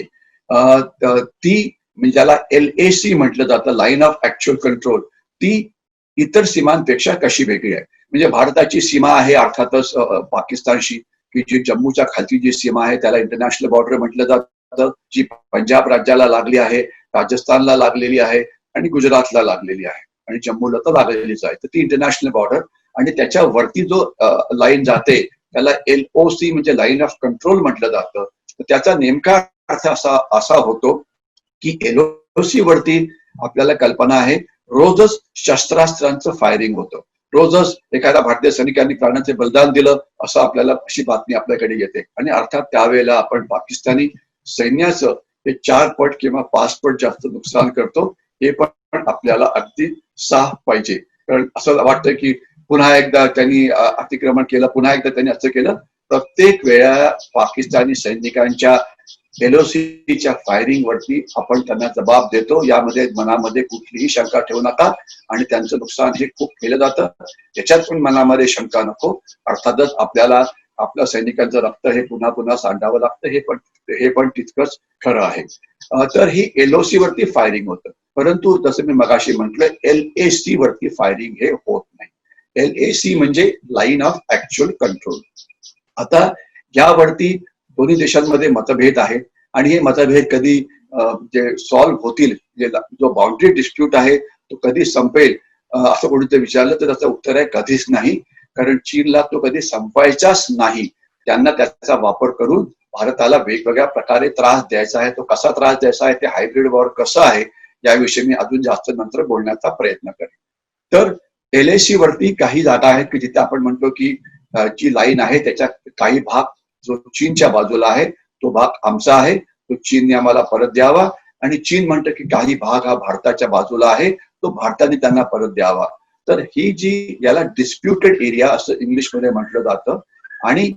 ती म्हणजे ज्याला LAC म्हटलं जातं, लाईन ऑफ ऍक्च्युअल कंट्रोल, ती इतर सीमांपेक्षा कशी वेगळी आहे. म्हणजे भारताची सीमा आहे अर्थातच पाकिस्तानशी, की जी जम्मूच्या खालची जी सीमा आहे त्याला इंटरनॅशनल बॉर्डर म्हटलं जातं, जी पंजाब राज्याला लागली आहे, राजस्थानला लागलेली आहे आणि गुजरातला लागलेली आहे आणि जम्मूला तर लागलेलीच आहे. तर ती इंटरनॅशनल बॉर्डर आणि त्याच्यावरती जो लाईन जाते त्याला LOC म्हणजे लाईन ऑफ कंट्रोल म्हटलं जातं. तर त्याचा नेमका अर्थ असा होतो की LOC वरती आपल्याला कल्पना आहे रोजच शस्त्रास्त्रांचं फायरिंग होतं. रोजच एखाद्या भारतीय सैनिकांनी प्राणाचे बलिदान दिलं असं आपल्याला अशी बातमी आपल्याकडे येते आणि अर्थात त्यावेळेला आपण पाकिस्तानी सैन्याचं हे 4 पट किंवा 5 पट जास्त नुकसान करतो. हे पण आपल्याला अगदी साफ पाहिजे. कारण असं वाटतं की पुन्हा एकदा त्यांनी अतिक्रमण केलं, पुन्हा एकदा त्यांनी असं केलं. प्रत्येक वेळा पाकिस्तानी सैनिकांच्या एलओसीच्या फायरिंग वरती आपण त्यांना जबाब देतो. यामध्ये मनामध्ये कुठलीही शंका ठेवू नका. आणि त्यांचं नुकसान हे खूप केलं जातं, याच्यात पण मनामध्ये शंका नको. अर्थातच आपल्याला आपल्या सैनिकांचं रक्त हे पुन्हा पुन्हा सांडावं लागतं, हे पण तितकंच खरं आहे. तर ही एलओसी वरती फायरिंग होतं, परंतु जसं मी मगाशी म्हटलं, एलएसी वरती फायरिंग हे होत नाही. एलएसी म्हणजे लाईन ऑफ ऍक्च्युअल कंट्रोल. आता यावरती दोन्ही देशांमध्ये मतभेद आहेत आणि हे मतभेद कधी जे सॉल्व्ह होतील, जो बाउंड्री डिस्प्यूट आहे तो कधी संपेल असं कोणीतरी विचारलं तर त्याचं उत्तर आहे कधीच नाही. कारण चीनला तो कधी संपायचाच नाही. त्यांना त्याचा वापर करून भारताला वेगवेगळ्या प्रकारे त्रास द्यायचा आहे. तो कसा त्रास द्यायचा आहे, ते हायब्रिड वॉर कसं आहे, याविषयी मी अजून जास्त नंतर बोलण्याचा प्रयत्न करेन. तर एलएसी वरती काही जागा आहेत की जिथे आपण म्हणतो की जी लाईन आहे त्याच्या काही भाग जो चीनच्या बाजूला आहे तो भाग आमचा आहे, तो चीनने आम्हाला परत द्यावा. आणि चीन म्हणतं की काही भाग हा भारताच्या बाजूला आहे, तो भारताने त्यांना परत द्यावा. तर ही जी याला डिस्प्युटेड एरिया असं इंग्लिशमध्ये म्हटलं जातं. आणि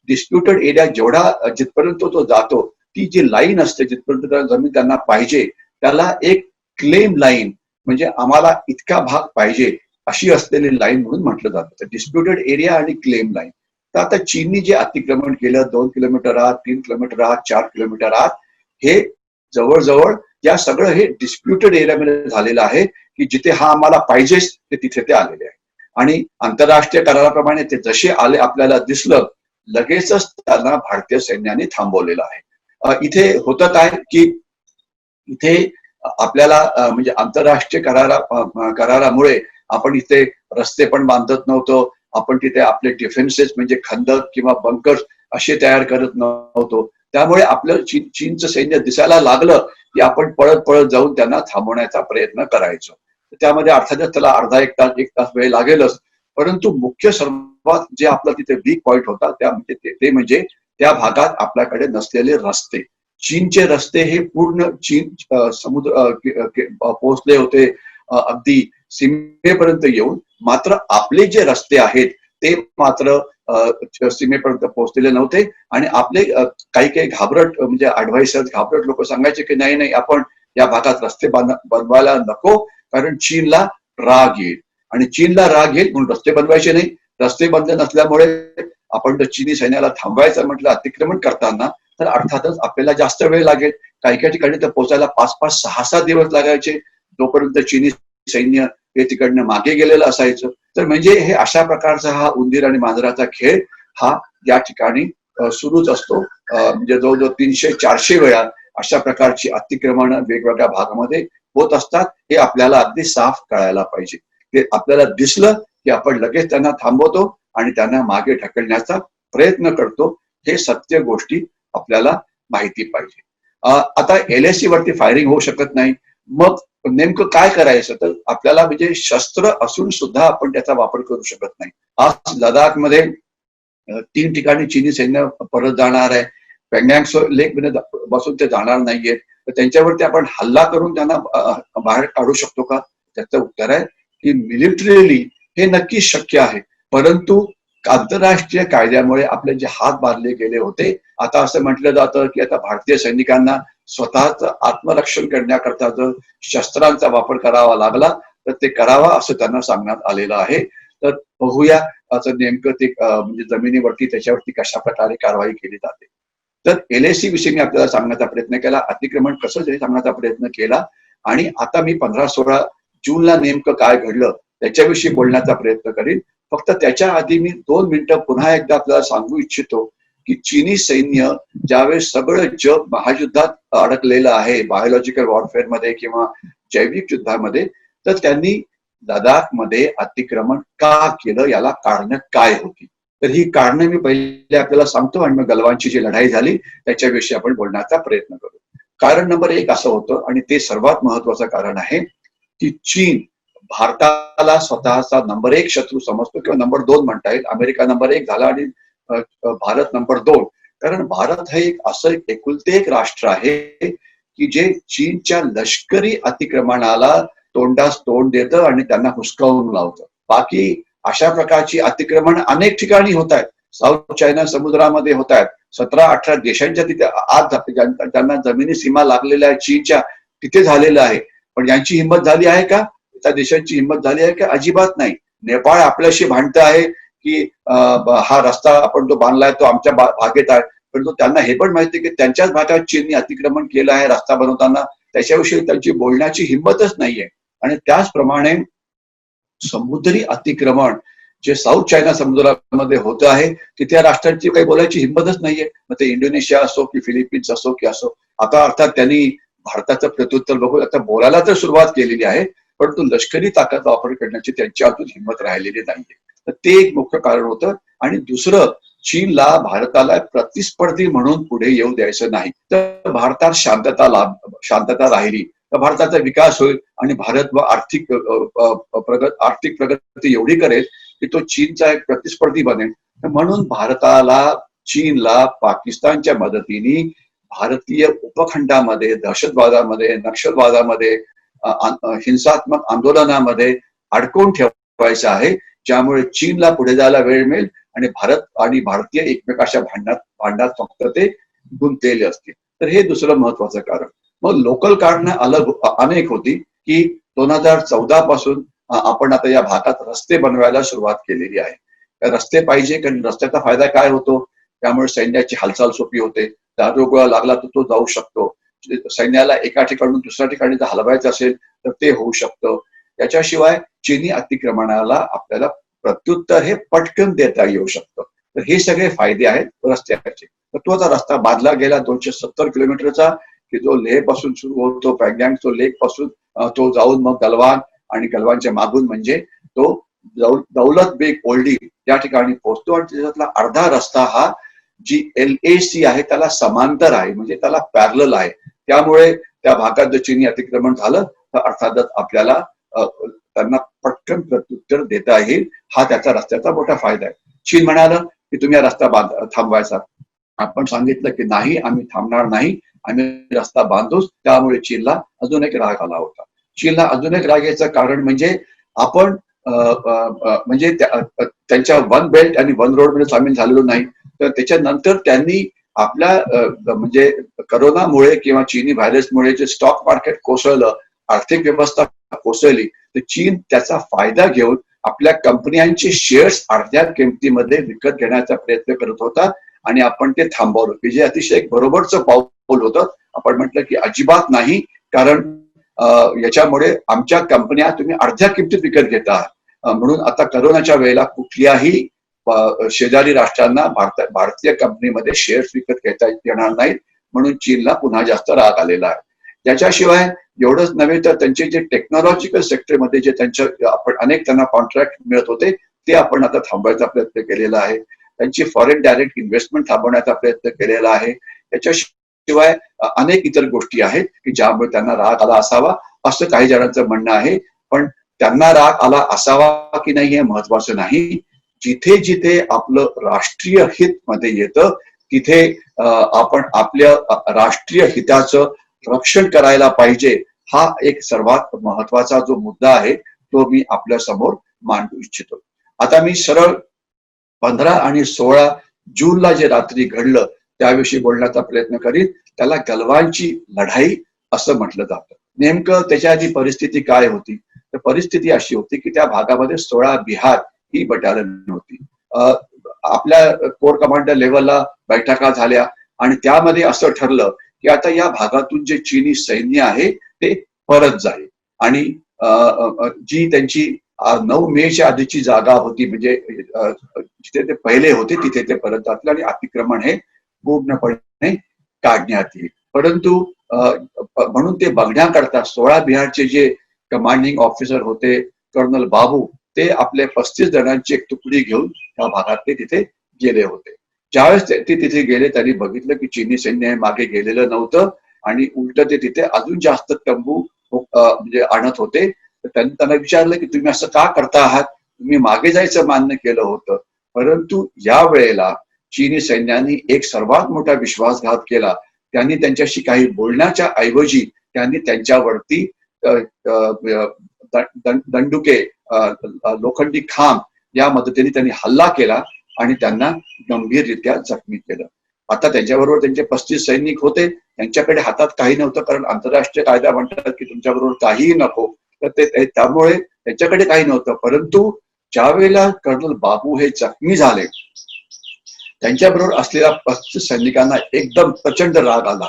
डिस्प्युटेड एरिया जेवढा जिथपर्यंत तो जातो, ती जी लाईन असते जिथपर्यंत जमीन त्यांना पाहिजे, त्याला एक क्लेम लाईन म्हणजे आम्हाला इतका भाग पाहिजे अशी असलेली लाईन म्हणून म्हटलं जातं. तर डिस्प्युटेड एरिया आणि क्लेम लाईन. तर आता चीननी जे अतिक्रमण केलं 2 किलोमीटर आत, 3 किलोमीटर आत, 4 किलोमीटर आत, हे जवळजवळ या सगळं हे डिस्प्युटेड एरियामध्ये झालेलं आहे की जिथे हा आम्हाला पाहिजेच ते तिथे ते आलेले आहे. आणि आंतरराष्ट्रीय कराराप्रमाणे ते जसे आले आपल्याला दिसलं, लगेचच त्यांना भारतीय सैन्याने थांबवलेलं आहे. इथे होतं काय की इथे आपल्याला म्हणजे आंतरराष्ट्रीय करारामुळे आपण इथे रस्ते पण बांधत नव्हतो, आपण तिथे आपले डिफेन्सेस म्हणजे खंदक किंवा बंकर्स असे तयार करत नव्हतो. त्यामुळे आपलं चीनचं सैन्य दिसायला लागलं की आपण पळत पळत जाऊन त्यांना थांबवण्याचा प्रयत्न करायचो. त्यामध्ये अर्थातच त्याला अर्धा एक तास वेळ लागेलच. परंतु मुख्य सर्वात जे आपला तिथे वीक पॉइंट होता ते म्हणजे त्या भागात आपल्याकडे नसलेले रस्ते. चीनचे रस्ते हे पूर्ण चीन समुद्र पोहोचले होते अगदी सीमेपर्यंत येऊन. मात्र आपले जे रस्ते आहेत ते मात्र सीमेपर्यंत पोहोचलेले नव्हते. आणि आपले काही काही घाबरट म्हणजे ऍडव्हायसर्स, घाबरट लोक सांगायचे की नाही नाही, आपण या भागात रस्ते बनवायला नको, कारण चीनला राग येईल. आणि चीनला राग येईल म्हणून रस्ते बनवायचे नाही. रस्ते बंद नसल्यामुळे आपण जर चीनी सैन्याला थांबवायचं म्हटलं अतिक्रमण करताना, तर अर्थातच आपल्याला जास्त वेळ लागेल. काही काही ठिकाणी तर पोहोचायला 5-5, 6-6 दिवस लागायचे, जोपर्यंत चीनी सैन्य हे तिकडनं मागे गेलेलं असायचं. तर म्हणजे हे अशा प्रकारचा हा उंदीर आणि मांजराचा खेळ हा या ठिकाणी सुरूच असतो. म्हणजे जवळजवळ 300-400 वेळा अशा प्रकारची अतिक्रमण वेगवेगळ्या भागामध्ये होत असतात. हे आपल्याला अगदी साफ कळायला पाहिजे. ते आपल्याला दिसलं की आपण लगेच त्यांना थांबवतो आणि त्यांना मागे ढकलण्याचा प्रयत्न करतो. हे सत्य गोष्टी आपल्याला माहिती पाहिजे. आता एलएसी वरती फायरिंग होऊ शकत नाही. मग नेमकं काय करायचं, तर आपल्याला म्हणजे शस्त्र असून सुद्धा आपण त्याचा वापर करू शकत नाही. आज लडाखमध्ये 3 ठिकाणी चीनी सैन्य परत जाणार आहे. पँगँग लेक मध्ये बसून ते जाणार नाहीयेत. तर त्यांच्यावरती आपण हल्ला करून त्यांना बाहेर काढू शकतो का? त्याचं उत्तर आहे की मिलिटरीली हे नक्कीच शक्य आहे. परंतु आंतरराष्ट्रीय कायद्यामुळे आपले जे हात बांधले गेले होते, आता असं म्हटलं जातं की आता भारतीय सैनिकांना स्वतःच आत्मरक्षण करण्याकरता जर शस्त्रांचा वापर करावा लागला तर ते करावा असं त्यांना सांगण्यात आलेलं आहे. तर बघूया असं नेमकं ते म्हणजे जमिनीवरती त्याच्यावरती कशा प्रकारे कारवाई केली जाते. तर एलएसी विषयी मी आपल्याला सांगण्याचा प्रयत्न केला, अतिक्रमण कसं जरी सांगण्याचा प्रयत्न केला. आणि आता मी 15-16 जूनला नेमकं काय घडलं त्याच्याविषयी बोलण्याचा प्रयत्न करीन. फक्त त्याच्या आधी मी 2 मिनिटं पुन्हा एकदा आपल्याला सांगू इच्छितो की चीनी सैन्य ज्यावेळेस सगळं जग महायुद्धात अडकलेलं आहे, बायोलॉजिकल वॉरफेअर मध्ये किंवा जैविक युद्धामध्ये, तर त्यांनी लडाखमध्ये अतिक्रमण का केलं, याला कारण काय होती. तर ही कारणं मी पहिले आपल्याला सांगतो आणि मग गलवानची जी लढाई झाली त्याच्याविषयी आपण बोलण्याचा प्रयत्न करू. कारण नंबर 1 असं होतं, आणि ते सर्वात महत्वाचं कारण आहे, की चीन भारताला स्वतःचा नंबर 1 शत्रू समजतो, किंवा नंबर 2 म्हणता येईल. अमेरिका नंबर 1 झाला आणि भारत नंबर 2. कारण भारत हे एक असं एकुलते एक राष्ट्र आहे की जे चीनच्या लष्करी अतिक्रमणाला तोंडास तोंड देतं आणि त्यांना हुसकावून लावतं. बाकी अशा प्रकारची अतिक्रमण अनेक ठिकाणी होत आहेत. साऊथ चायना समुद्रामध्ये होत आहेत. 17-18 देशांच्या तिथे आत जाते, त्यांना जमिनी सीमा लागलेल्या आहेत चीनच्या, तिथे झालेलं आहे. पण यांची हिंमत झाली आहे का? त्या देशांची हिंमत झाली आहे का? अजिबात नाही. नेपाळ आपल्याशी भांडतं आहे की हा रस्ता आपण जो बांधलाय तो आमच्या भागेत आहे, परंतु त्यांना हे पण माहिती की त्यांच्याच भागात चीनने अतिक्रमण केलं आहे रस्ता बनवताना. त्याच्याविषयी त्यांची बोलण्याची हिंमतच नाहीये. आणि त्याचप्रमाणे समुद्री अतिक्रमण जे साऊथ चायना समुद्रामध्ये होतं आहे, तिथे या राष्ट्रांची काही बोलायची हिंमतच नाहीये. मग ते इंडोनेशिया असो की फिलिपिन्स असो की असो. आता अर्थात त्यांनी भारताचं प्रत्युत्तर बघून आता बोलायला तर सुरुवात केलेली आहे, परंतु लष्करी ताकद वापर करण्याची त्यांची अजून हिंमत राहिलेली नाहीये. तर ते एक मुख्य कारण होतं. आणि दुसरं, चीनला भारताला प्रतिस्पर्धी म्हणून पुढे येऊ द्यायचं नाही. तर भारतात शांतता राहिली तर भारताचा विकास होईल आणि भारत व आर्थिक प्रगती एवढी करेल की तो चीनचा एक प्रतिस्पर्धी बनेल. म्हणून भारताला चीनला पाकिस्तानच्या मदतीने भारतीय उपखंडामध्ये दहशतवादामध्ये, नक्षलवादामध्ये, हिंसात्मक आंदोलनामध्ये अडकवून ठेवायचं आहे, ज्यामुळे चीनला पुढे जायला वेळ मिळेल आणि भारत आणि भारतीय एकमेकाच्या भांडणात फक्त ते गुंतलेले असतील. तर हे दुसरं महत्वाचं कारण. मग लोकल कारणं अनेक होती की 2014 पासून आपण आता या भागात रस्ते बनवायला सुरुवात केलेली आहे. रस्ते पाहिजे, कारण रस्त्याचा फायदा काय होतो? त्यामुळे सैन्याची हालचाल सोपी होते. दारुगोळा लागला तर तो जाऊ शकतो. सैन्याला एका ठिकाणून दुसऱ्या ठिकाणी जर हलवायचं असेल तर ते होऊ शकतं. त्याच्याशिवाय चीनी अतिक्रमणाला आपल्याला प्रत्युत्तर हे पटकन देता येऊ शकतं. तर हे सगळे फायदे आहेत रस्त्याचे. तर तो आता रस्ता बांधला गेला 270 किलोमीटरचा, की जो लेह पासून सुरू होतो, पँगँग तो लेक पासून तो जाऊन मग गलवान आणि गलवानच्या मागून म्हणजे तो दौलत बेग ओल्डी या ठिकाणी पोहोचतो. आणि त्याच्यातला अर्धा रस्ता हा जी LAC आहे त्याला समांतर आहे, म्हणजे त्याला पॅरलल आहे. त्यामुळे त्या भागात जर चीनी अतिक्रमण झालं तर अर्थातच आपल्याला त्यांना पटकन प्रत्युत्तर देता येईल. हा त्याचा रस्त्याचा मोठा फायदा आहे. चीन म्हणालं की तुम्ही हा रस्ता थांबवायचा. आपण सांगितलं की नाही, आम्ही थांबणार नाही, आम्ही रस्ता बांधूच. त्यामुळे चीनला अजून एक राग आला होता. चीनला अजून एक राग याचं कारण म्हणजे आपण म्हणजे त्यांच्या वन बेल्ट आणि वन रोड मध्ये सामील झालेलो नाही. तर त्याच्यानंतर त्यांनी आपल्या म्हणजे करोनामुळे किंवा चीनी व्हायरसमुळे जे स्टॉक मार्केट कोसळलं, आर्थिक व्यवस्था कोसळली, तर चीन त्याचा फायदा घेऊन आपल्या कंपन्यांचे शेअर्स अर्ध्या किमतीमध्ये विकत घेण्याचा प्रयत्न करत होता. आणि आपण ते थांबवलं, की जे अतिशय एक बरोबरचं पाऊल होतं. आपण म्हटलं की अजिबात नाही, कारण याच्यामुळे आमच्या कंपन्या तुम्ही अर्ध्या किमतीत विकत घेता. म्हणून आता करोनाच्या वेळेला कुठल्याही शेजारी राष्ट्रांना भारतीय कंपनीमध्ये शेअर्स विकत घेता येणार नाहीत, म्हणून चीनला पुन्हा जास्त राग आलेला आहे. त्याच्याशिवाय एवढंच नव्हे तर त्यांचे जे टेक्नॉलॉजिकल सेक्टरमध्ये जे आपण अनेक त्यांना कॉन्ट्रॅक्ट मिळत होते ते आपण आता थांबवायचा प्रयत्न केलेला आहे. त्यांची फॉरेन डायरेक्ट इन्व्हेस्टमेंट थांबवण्याचा प्रयत्न केलेला आहे. त्याच्याशिवाय अनेक इतर गोष्टी आहेत की ज्यामुळे त्यांना राग आला असावा असं काही जणांचं म्हणणं आहे. पण त्यांना राग आला असावा की नाही हे महत्वाचं नाही. जिथे जिथे आपलं राष्ट्रीय हित मध्ये येतं तिथे आपण आपल्या राष्ट्रीय हिताचं रक्षण करायला पाहिजे. हा एक सर्वात महत्वाचा जो मुद्दा आहे तो मी आपल्या समोर मांडू इच्छितो. आता मी सरळ 15 आणि 16 जूनला जे रात्री घडलं त्याविषयी बोलण्याचा प्रयत्न करीत. त्याला गलवानची लढाई असं म्हटलं जातं. नेमकं त्याच्या आधी परिस्थिती काय होती? तर परिस्थिती अशी होती की त्या भागामध्ये 16 बिहार ही बटालियन होती. आपल्या कोर कमांडर लेवलला बैठका झाल्या आणि त्यामध्ये असं ठरलं की आता या भागातून जे चीनी सैन्य आहे ते परत जाईल. आणि जी त्यांची 9 मेच्या आधीची जागा होती, म्हणजे जिथे ते पहिले होते तिथे ते परत जातील आणि अतिक्रमण हे पूर्णपणे काढण्यात येईल. परंतु म्हणून ते बघण्याकरता 16 बिहारचे जे कमांडिंग ऑफिसर होते कर्नल बाबू, ते आपले 35 जणांची एक तुकडी घेऊन त्या भागात ते तिथे गेले होते. ज्यावेळेस ते तिथे गेले त्यांनी बघितलं की चीनी सैन्य मागे गेलेलं नव्हतं आणि उलट ते तिथे अजून जास्त तंबू म्हणजे आणत होते. तर त्यांनी त्यांना विचारलं की तुम्ही असं का करता आहात? तुम्ही मागे जायचं मान्य केलं होतं. परंतु या वेळेला चीनी सैन्याने एक सर्वात मोठा विश्वासघात केला. त्यांनी त्यांच्याशी काही बोलण्याच्या ऐवजी त्यांनी त्यांच्यावरती दंडुके, लोखंडी खांब या मदतीने त्यांनी हल्ला केला आणि त्यांना गंभीररित्या जखमी केलं. आता त्यांच्याबरोबर त्यांचे 35 सैनिक होते. त्यांच्याकडे हातात काही नव्हतं, कारण आंतरराष्ट्रीय कायदा म्हणतात की तुमच्याबरोबर काहीही नको. तर ते त्यामुळे त्यांच्याकडे काही नव्हतं. परंतु ज्या वेळेला कर्नल बाबू हे जखमी झाले, त्यांच्याबरोबर असलेल्या 35 सैनिकांना एकदम प्रचंड राग आला.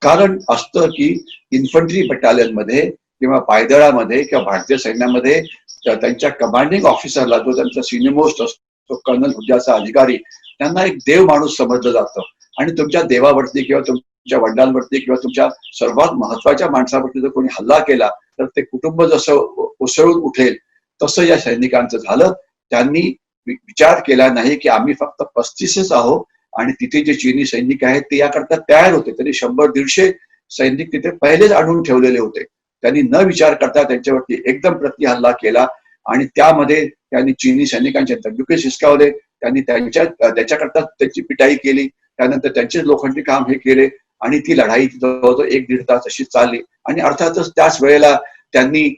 कारण असतं की इन्फंट्री बटालियन मध्ये किंवा पायदळामध्ये किंवा भारतीय सैन्यामध्ये त्यांच्या कमांडिंग ऑफिसरला, जो त्यांचा सिनियर मोस्ट असतो, कर्नल हुद्द्याचा अधिकारी, त्यांना एक देव माणूस समजलं जातं. आणि तुमच्या देवावरती किंवा तुमच्या वडिलांवरती किंवा तुमच्या सर्वात महत्वाच्या माणसावरती जर कोणी हल्ला केला तर ते कुटुंब जसं उसळून उठेल, तसं या सैनिकांचं झालं. त्यांनी विचार केला नाही की आम्ही फक्त 35च आहोत आणि तिथे जे चीनी सैनिक आहेत ते याकरता तयार होते. तरी 100-150 सैनिक तिथे पहिलेच आणून ठेवलेले होते. त्यांनी न विचार करता त्यांच्यावरती एकदम प्रतिहल्ला केला आणि त्यामध्ये त्यांनी चीनी सैनिकांचे दंडुके शिसकावले. त्यांनी त्याच्याकरता त्यांची पिटाई केली. त्यानंतर त्यांचे लोखंडी काम हे केले आणि ती लढाई जवळजवळ 1-1.5 तास अशी चालली. आणि अर्थातच त्याच वेळेला त्यांनी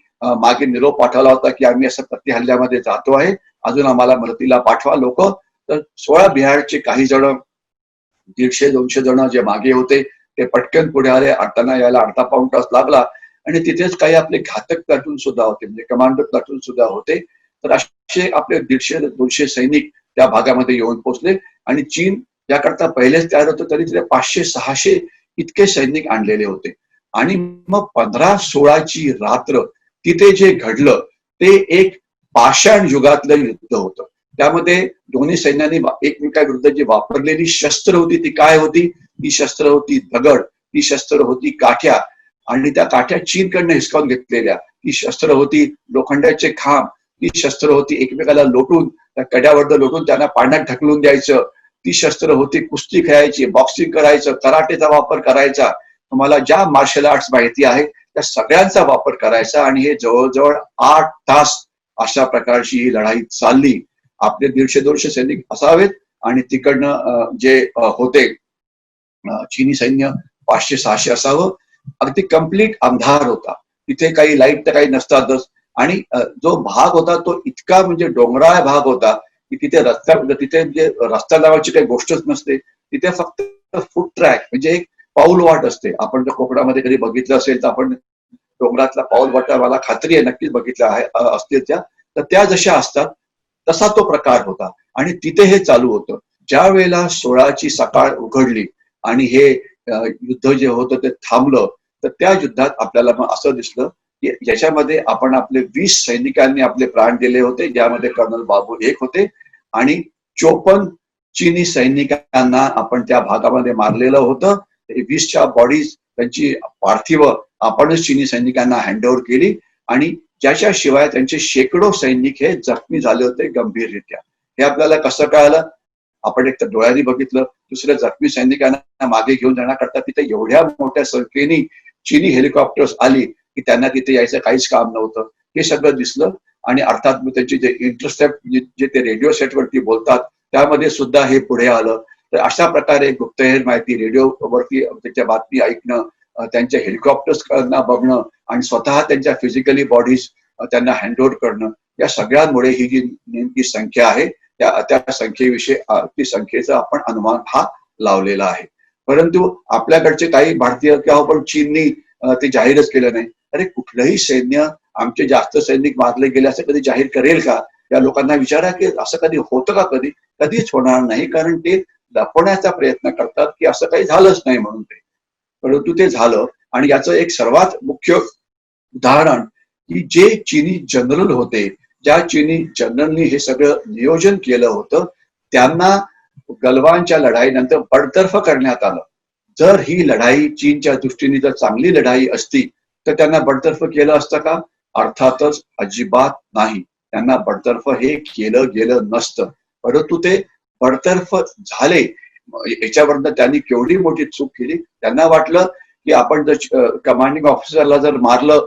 मागे निरोप पाठवला होता की आम्ही असं प्रतिहल्ल्यामध्ये जातो आहे, अजून आम्हाला मदतीला पाठवा लोक. तर 16 बिहारचे काही जण, 150-200 जण जे मागे होते ते पटकन पुढे आले. त्यांना यायला अर्धा-पाऊण तास लागला. आणि तिथेच काही आपले घातक प्लाटून सुद्धा होते, म्हणजे कमांडो प्लाटून सुद्धा होते. तर असे आपले 150-200 सैनिक त्या भागामध्ये येऊन पोहोचले. आणि चीन याकरता पहिलेच तयार होतं, तरी तिथे 500-600 इतके सैनिक आणलेले होते. आणि मग 15-16ची रात्र तिथे जे घडलं ते एक पाषाण युगातलं युद्ध होतं. त्यामध्ये दोन्ही सैन्यांनी एकमेकांविरुद्ध जी वापरलेली शस्त्र होती ती काय होती? ती शस्त्र होती दगड, ती शस्त्र होती काठ्या, आणि त्या काठ्या चीनकडनं हिसकावून घेतलेल्या. ती शस्त्र होती लोखंडाचे खांब, ती शस्त्र होती एकमेकाला लोटून, त्या कड्यावर लोटून त्यांना पाण्यात ढकलून द्यायचं. ती शस्त्र होती कुस्ती खेळायची, बॉक्सिंग करायचं, कराटेचा वापर करायचा. तुम्हाला ज्या मार्शल आर्ट्स माहिती आहे त्या सगळ्यांचा वापर करायचा. आणि हे जवळजवळ 8 तास अशा प्रकारची ही लढाई चालली. आपले 150-200 सैनिक असावेत आणि तिकडनं जे होते चीनी सैन्य 500-600 असावं. अगदी कंप्लीट अंधार होता. तिथे काही लाईट तर काही नसतातच. आणि जो भाग होता तो इतका म्हणजे डोंगराळ भाग होता की तिथे म्हणजे रस्ता नावाची काही गोष्टच नसते. तिथे फक्त फूट ट्रॅक म्हणजे एक पाऊल वाट असते. आपण जर कोकणामध्ये कधी बघितलं असेल तर आपण डोंगरातला पाऊल वाटा, मला खात्री आहे नक्कीच बघितल्या आहे असतील त्या, तर त्या जशा असतात तसा तो प्रकार होता. आणि तिथे हे चालू होतं. ज्या वेळेला 16ची सकाळ उघडली आणि हे युद्ध जे होतं ते थांबलं, तर त्या युद्धात आपल्याला मग असं दिसलं की ज्याच्यामध्ये आपण आपले 20 सैनिकांनी आपले प्राण दिले होते, ज्यामध्ये कर्नल बाबू एक होते, आणि 54 चीनी सैनिकांना आपण त्या भागामध्ये मारलेलं होतं. 20च्या बॉडीज, त्यांची पार्थिव आपणच चीनी सैनिकांना हँडओव्हर केली. आणि ज्याच्याशिवाय त्यांचे शेकडो सैनिक हे जखमी झाले होते गंभीररित्या. हे आपल्याला कसं कळालं? आपण एक तर डोळ्यांनी बघितलं, दुसऱ्या जखमी सैनिकांना मागे घेऊन जाण्याकरता तिथे एवढ्या मोठ्या संख्येने चीनी हेलिकॉप्टर्स आली की त्यांना तिथे यायचं काहीच काम नव्हतं. हे सगळं दिसलं. आणि अर्थात त्यांची जे इंटरसेप्ट जे ते रेडिओ सेटवरती बोलतात त्यामध्ये सुद्धा हे पुढे आलं. तर अशा प्रकारे गुप्तहेर माहिती, रेडिओवरती त्याच्या बातमी ऐकणं, त्यांच्या हेलिकॉप्टर्सना बघणं आणि स्वतः त्यांच्या फिजिकली बॉडीज त्यांना हँडओव्हर करणं, या सगळ्यांमुळे ही जी नेमकी संख्या आहे त्या संख्येविषयी, ती संख्येचा आपण अनुमान हा लावलेला आहे. परंतु आपल्याकडचे काही भारतीय किंवा पण चीननी ते जाहीरच केलं नाही. अरे कुठलंही सैन्य आमचे जास्त सैनिक मारले गेले असं कधी जाहीर करेल का? या लोकांना विचारा की असं कधी होतं का? कधीच होणार नाही. कारण ते लपवण्याचा प्रयत्न करतात की असं काही झालंच नाही म्हणून ते. परंतु ते झालं. आणि याचं एक सर्वात मुख्य उदाहरण की जे चीनी जनरल होते, ज्या चीनी जनरलनी हे सगळं नियोजन केलं होतं, त्यांना गलवानच्या लढाईनंतर बडतर्फ करण्यात आलं. जर ही लढाई चीनच्या दृष्टीने जर चांगली लढाई असती तर त्यांना बडतर्फ केलं असतं का? अर्थातच अजिबात नाही. त्यांना बडतर्फ हे केलं गेलं नसतं. परंतु ते बडतर्फ झाले. याच्यावरनं त्यांनी केवढी मोठी चूक केली. त्यांना वाटलं की आपण जर कमांडिंग ऑफिसरला जर मारलं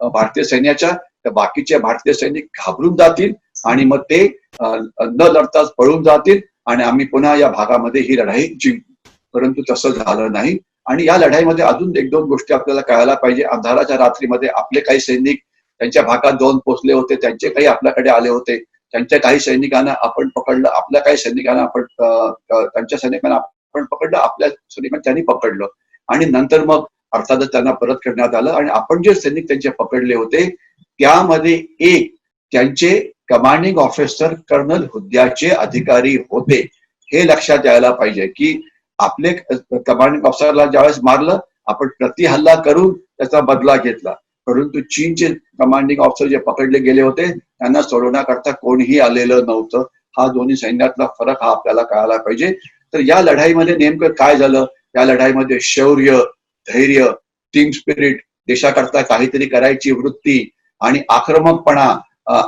भारतीय सैन्याच्या, तर बाकीचे भारतीय सैनिक घाबरून जातील आणि मग ते न लढताच पळून जातील आणि आम्ही पुन्हा या भागामध्ये ही लढाई जिंकू. परंतु तसं झालं नाही. आणि या लढाईमध्ये अजून एक दोन गोष्टी आपल्याला कळायला पाहिजे. अंधाराच्या रात्रीमध्ये आपले काही सैनिक त्यांच्या भागात जाऊन पोहोचले होते, त्यांचे काही आपल्याकडे आले होते, त्यांच्या काही सैनिकांना आपण पकडलं, आपल्या काही सैनिकांना आपण त्यांच्या सैनिकांना आपण पकडलं, आपल्या सैनिकांना त्यांनी पकडलं आणि नंतर मग अर्थातच त्यांना परत करण्यात आलं. आणि आपण जे सैनिक त्यांचे पकडले होते त्यामध्ये एक त्यांचे कमांडिंग ऑफिसर कर्नल हुद्द्याचे अधिकारी होते. हे लक्षात यायला पाहिजे की आपले कमांडिंग ऑफिसरला ज्यावेळेस मारलं, आपण प्रतिहल्ला करून त्याचा बदला घेतला, परंतु चीनचे कमांडिंग ऑफिसर जे पकडले गेले होते त्यांना सोडवण्याकरता कोणीही आलेलं नव्हतं. हा दोन्ही सैन्यातला फरक हा आपल्याला कळायला पाहिजे. तर या लढाईमध्ये नेमकं काय झालं? या लढाईमध्ये शौर्य, धैर्य, टीम स्पिरिट, देशाकरता काहीतरी करायची वृत्ती आणि आक्रमकपणा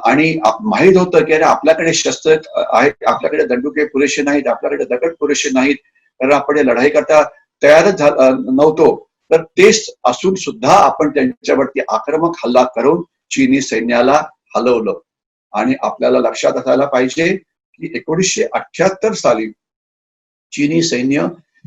आणि माहित होतं की अरे आपल्याकडे शस्त्र आहेत, आपल्याकडे दंडुके पुरेसे नाहीत, आपल्याकडे दगड पुरेसे नाहीत, तर आपण लढाई करता तयारच नव्हतो. तर तेच असून सुद्धा आपण त्यांच्यावरती आक्रमक हल्ला करून चीनी सैन्याला हलवलं. आणि आपल्याला लक्षात असायला पाहिजे की 1978 साली चीनी सैन्य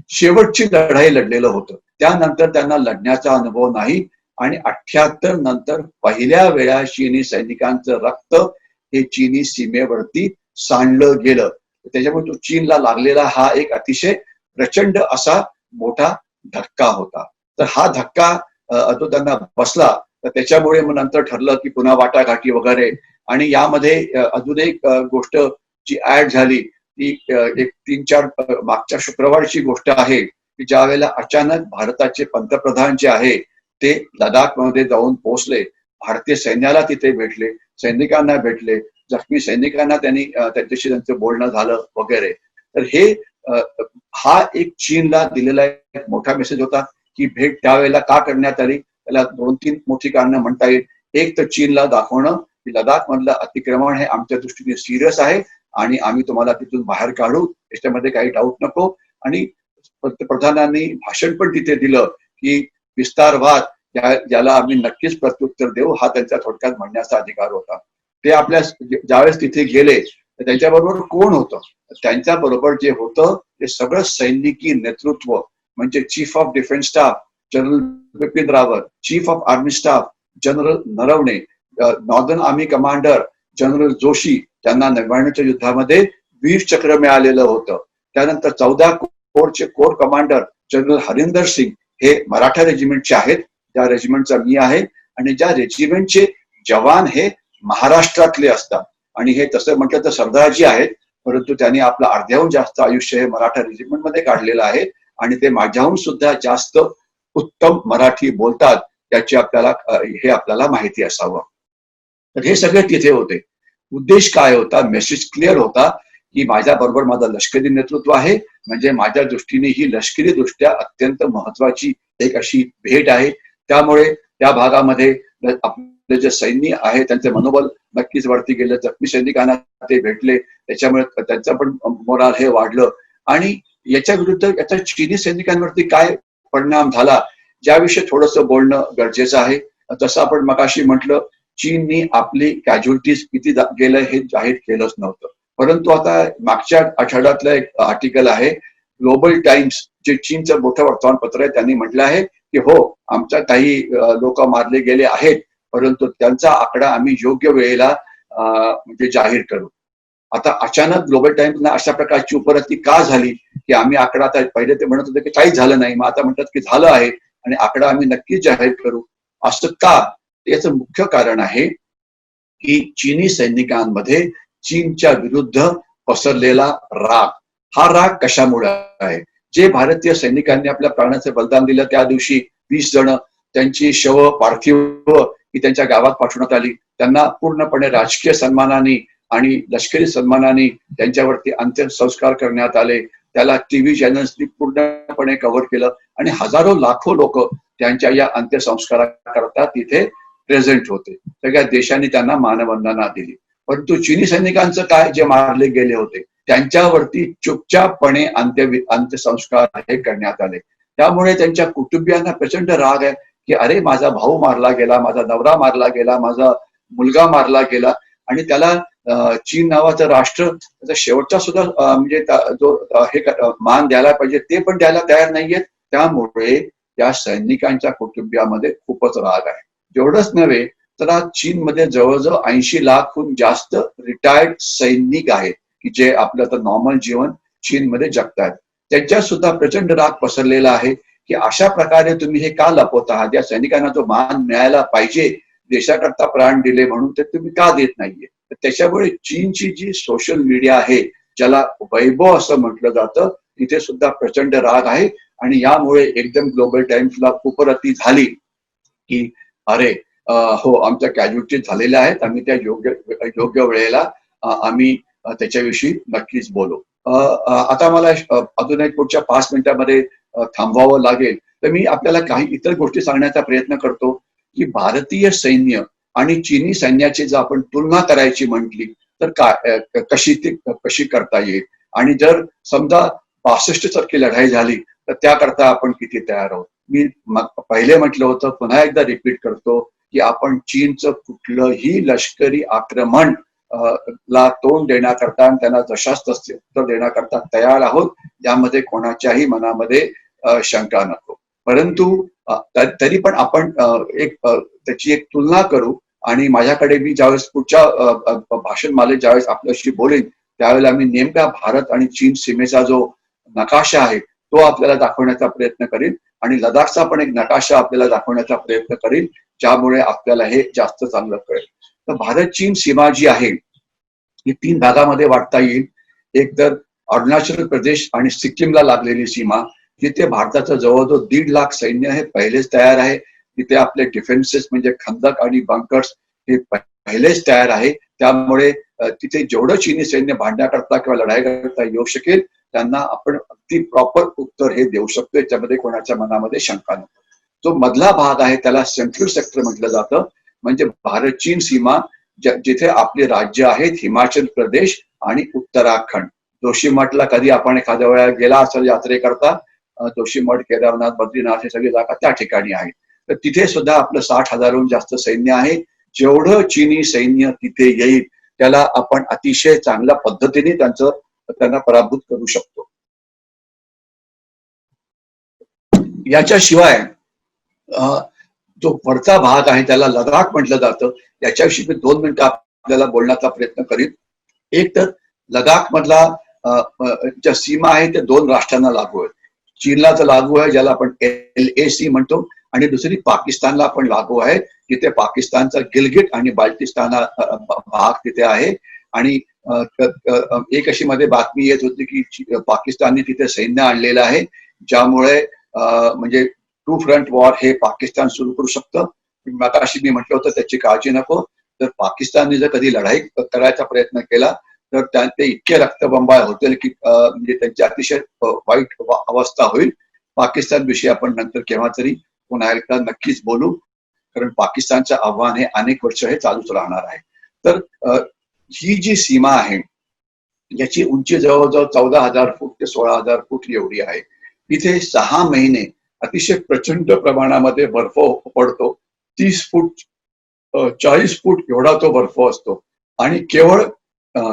शेवटची लढाई लढलेलं होतं. त्यानंतर त्यांना लढण्याचा अनुभव नाही आणि 78 नंतर पहिल्या वेळा चीनी सैनिकांचं रक्त हे चीनी सीमेवरती सांडलं गेलं. त्याच्यामुळे तो चीनला लागलेला हा एक अतिशय प्रचंड असा मोठा धक्का होता. तर हा धक्का तो त्यांना बसला, तर त्याच्यामुळे मग नंतर ठरलं की पुन्हा वाटाघाटी वगैरे. आणि यामध्ये अजून एक गोष्ट जी ऍड झाली ती एक 3-4 मागच्या शुक्रवारची गोष्ट आहे की ज्या वेळेला अचानक भारताचे पंतप्रधान जे आहे ते लडाखमध्ये जाऊन पोहोचले, भारतीय सैन्याला तिथे भेटले, सैनिकांना भेटले, जखमी सैनिकांना त्यांच्याशी त्यांचं बोलणं झालं वगैरे. तर हे हा एक चीनला दिलेला एक मोठा मेसेज होता. की भेट त्यावेळेला का करण्यात आली त्याला 2-3 मोठी कारणं म्हणता येईल. एक तर चीनला दाखवणं की लडाख मधलं अतिक्रमण हे आमच्या दृष्टीने सिरियस आहे आणि आम्ही तुम्हाला तिथून बाहेर काढू, याच्यामध्ये काही डाऊट नको. आणि पंतप्रधानांनी भाषण पण तिथे दिलं की विस्तारवाद ज्याला आम्ही नक्कीच प्रत्युत्तर देऊ, हा त्यांच्या थोडक्यात म्हणण्याचा अधिकार होता. ते आपल्या ज्यावेळेस तिथे गेले त्यांच्याबरोबर कोण होतं? त्यांच्या बरोबर जे होतं ते सगळं सैनिकी नेतृत्व, म्हणजे chief of defence staff general Bipin Rawat, chief of army staff general Naravane, northern army commander general Joshi, त्यांना 99च्या युद्धामध्ये वीर चक्र मिळालेलं होतं. त्यानंतर 14 कोरचे corps commander general Harinder Singh हे मराठा रेजिमेंटचे आहेत, ज्या रेजिमेंटचा मी आहे, आणि ज्या रेजिमेंटचे जवान हे महाराष्ट्रातले असतात. आणि हे तसं म्हटलं तर सरदारजी आहेत, परंतु त्यांनी आपलं अर्ध्याहून जास्त आयुष्य हे मराठा रेजिमेंटमध्ये काढलेलं आहे आणि ते माझ्याहून सुद्धा जास्त उत्तम मराठी बोलतात, याची आपल्याला माहिती असावं. तर हे सगळे तिथे होते. उद्देश काय होता? मेसेज क्लिअर होता की माझ्या बरोबर माझं लष्करी नेतृत्व आहे, म्हणजे माझ्या दृष्टीने ही लष्करी दृष्ट्या अत्यंत महत्वाची एक अशी भेट आहे. त्यामुळे त्या भागामध्ये आपले जे सैन्य आहे त्यांचे मनोबल नक्कीच वरती गेलं. जखमी सैनिकांना ते भेटले, त्याच्यामुळे त्यांचं पण मोराल हे वाढलं. आणि याच्या विरुद्ध याचा चीनी सैनिकांवरती काय परिणाम झाला ज्याविषयी थोडंसं बोलणं गरजेचं आहे. जसं आपण मगाशी म्हटलं, चीननी आपली कॅज्युअलिटीज किती गेलं हे जाहीर केलंच नव्हतं. परंतु आता मागच्या आठवड्यातलं एक आर्टिकल आहे ग्लोबल टाइम्स, जे चीनचं मोठं वर्तमानपत्र आहे, त्यांनी म्हटलं आहे की हो, आमच्या काही लोक मारले गेले आहेत, परंतु त्यांचा आकडा आम्ही योग्य वेळेला म्हणजे जाहीर करू. आता अचानक ग्लोबल टाइम्सना अशा प्रकारची उपरती का झाली की आम्ही आकडा, आता पहिले ते म्हणत होते की काहीच झालं नाही, मग आता म्हणतात की झालं आहे आणि आकडा आम्ही नक्कीच जाहीर करू. असं का? याचं मुख्य कारण आहे की चीनी सैनिकांमध्ये चीनच्या विरुद्ध पसरलेला राग. हा राग कशामुळे आहे? जे भारतीय सैनिकांनी आपल्या प्राणाचं बलिदान दिलं त्या दिवशी 20 जण त्यांची शव पार्थिव ही त्यांच्या गावात पाठवण्यात आली. त्यांना पूर्णपणे राजकीय सन्मानाने आणि लष्करी सन्मानाने त्यांच्यावरती अंत्यसंस्कार करण्यात आले. त्याला टीव्ही चॅनल्सनी पूर्णपणे कव्हर केलं आणि हजारो लाखो लोक त्यांच्या या अंत्यसंस्काराकरता तिथे प्रेझेंट होते. सगळ्या देशांनी त्यांना मानवंदना दिली. परंतु चीनी सैनिकांचं काय, जे मारले गेले होते त्यांच्यावरती चुपचापपणे अंत्यसंस्कार हे करण्यात आले. त्यामुळे त्यांच्या कुटुंबियांना प्रचंड राग आहे की अरे, माझा भाऊ मारला गेला, माझा नवरा मारला गेला, माझा मुलगा मारला गेला, आणि त्याला चीन नावाचं राष्ट्र त्याचा शेवटचा सुद्धा म्हणजे जो हे मान द्यायला पाहिजे ते पण द्यायला तयार नाहीयेत. त्यामुळे त्या सैनिकांच्या कुटुंबियामध्ये खूपच राग आहे. जेवढंच नव्हे तर आज चीनमध्ये जवळजवळ 80 लाखहून जास्त रिटायर्ड सैनिक आहेत की जे आपलं तर नॉर्मल जीवन चीनमध्ये जगतायत. त्यांच्यात सुद्धा प्रचंड राग पसरलेला आहे की अशा प्रकारे तुम्ही हे का लपवत आहात? या सैनिकांना जो मान मिळायला पाहिजे, देशाकरता प्राण दिले म्हणून ते तुम्ही का देत नाहीये? तर त्याच्यामुळे चीनची जी सोशल मीडिया आहे, ज्याला वैभव असं म्हटलं जातं, तिथे सुद्धा प्रचंड राग आहे. आणि यामुळे एकदम ग्लोबल टाइम्सला खूप रती झाली की अरे हो, आमच्या कॅज्युलिटीज झालेल्या आहेत, आम्ही त्या योग्य योग्य वेळेला आम्ही त्याच्याविषयी नक्कीच बोलू. आता मला अजून एक पुढच्या 5 मिनिटांमध्ये थांबवावं लागेल, तर मी आपल्याला काही इतर गोष्टी सांगण्याचा प्रयत्न करतो की भारतीय सैन्य आणि चीनी सैन्याची जर आपण तुलना करायची म्हटली तर काय कशी करता येईल, आणि जर समजा 62 सारखी लढाई झाली तर त्याकरता आपण किती तयार आहोत. मी पहिले म्हटलं होतं, पुन्हा एकदा रिपीट करतो की आपण चीनचं कुठलंही लष्करी आक्रमण ला तोंड देण्याकरता आणि त्यांना जशास तसे उत्तर देण्याकरता तयार आहोत, यामध्ये कोणाच्याही मनामध्ये शंका नको. परंतु तरी पण आपण त्याची एक तुलना करू. आणि माझ्याकडे मी ज्यावेळेस पुढच्या भाषणमालेत ज्यावेळेस आपल्याशी बोलेन त्यावेळेला मी नेमका भारत आणि चीन सीमेचा जो नकाशा आहे तो आपल्याला दाखवण्याचा प्रयत्न करीन, आणि लडाखचा पण एक नकाशा आपल्याला दाखवण्याचा प्रयत्न करीन, ज्यामुळे आपल्याला हे जास्त चांगलं कळेल. तर भारत चीन सीमा जी आहे ही 3 भागामध्ये वाटता येईल. एक तर अरुणाचल प्रदेश आणि सिक्कीमला लागलेली सीमा, जिथे भारताचं जवळजवळ 1.5 लाख सैन्य हे पहिलेच तयार आहे. तिथे आपले डिफेन्सेस म्हणजे खंदक आणि बंकर्स हे पहिलेच तयार आहे. त्यामुळे तिथे जेवढं चीनी सैन्य भांडण्याकरता किंवा लढाई करता येऊ शकेल त्यांना आपण अगदी प्रॉपर उत्तर हे देऊ शकतो, याच्यामध्ये कोणाच्या मनामध्ये शंका नको. जो मधला भाग आहे त्याला सेंट्रल सेक्टर म्हटलं जातं, म्हणजे भारत चीन सीमा, जिथे आपले राज्य आहेत हिमाचल प्रदेश आणि उत्तराखंड. जोशीमठला कधी आपण एखाद्या वेळा गेला असेल यात्रेकरता, जोशीमठ, केदारनाथ, बद्रीनाथ हे सगळी जागा त्या ठिकाणी आहेत. तर तिथे सुद्धा आपलं 60,000हून जास्त सैन्य आहे. जेवढं चीनी सैन्य तिथे येईल त्याला आपण अतिशय चांगल्या पद्धतीने त्यांना पराभूत करू शकतो. याच्याशिवाय जो वरचा भाग आहे त्याला लडाख म्हटलं जातं. याच्याविषयी मी 2 मिनिटं आपल्याला बोलण्याचा प्रयत्न करीन. एक तर लडाख मधला ज्या सीमा आहे त्या 2 राष्ट्रांना लागू आहे. चीनला तर लागू आहे, ज्याला आपण LAC म्हणतो, आणि दुसरी पाकिस्तानला पण लागू आहे, जिथे पाकिस्तानचा गिलगिट आणि बाल्टिस्तान भाग तिथे आहे. आणि एक अशी मध्ये बातमी येत होती की पाकिस्तानने तिथे सैन्य आणलेलं आहे, ज्यामुळे म्हणजे 2 फ्रंट वॉर हे पाकिस्तान सुरू करू शकतं. मगाशी मी म्हटलं होतं त्याची काळजी नको. तर पाकिस्तानने जर कधी लढाई करायचा प्रयत्न केला तर ते इतके रक्तबंबाळ होतील की म्हणजे त्यांची अतिशय वाईट अवस्था होईल. पाकिस्तान विषयी आपण नंतर केव्हा तरी पुन्हा एकदा नक्कीच बोलू, कारण पाकिस्तानचं आव्हान हे अनेक वर्ष हे चालूच राहणार आहे. तर ही जी सीमा आहे याची उंची जवळजवळ 14,000 फूट ते 16,000 फूट एवढी आहे. इथे 6 महिने अतिशय प्रचंड प्रमाणामध्ये बर्फ पडतो. 30 फूट 40 फूट एवढा तो बर्फ असतो. आणि केवळ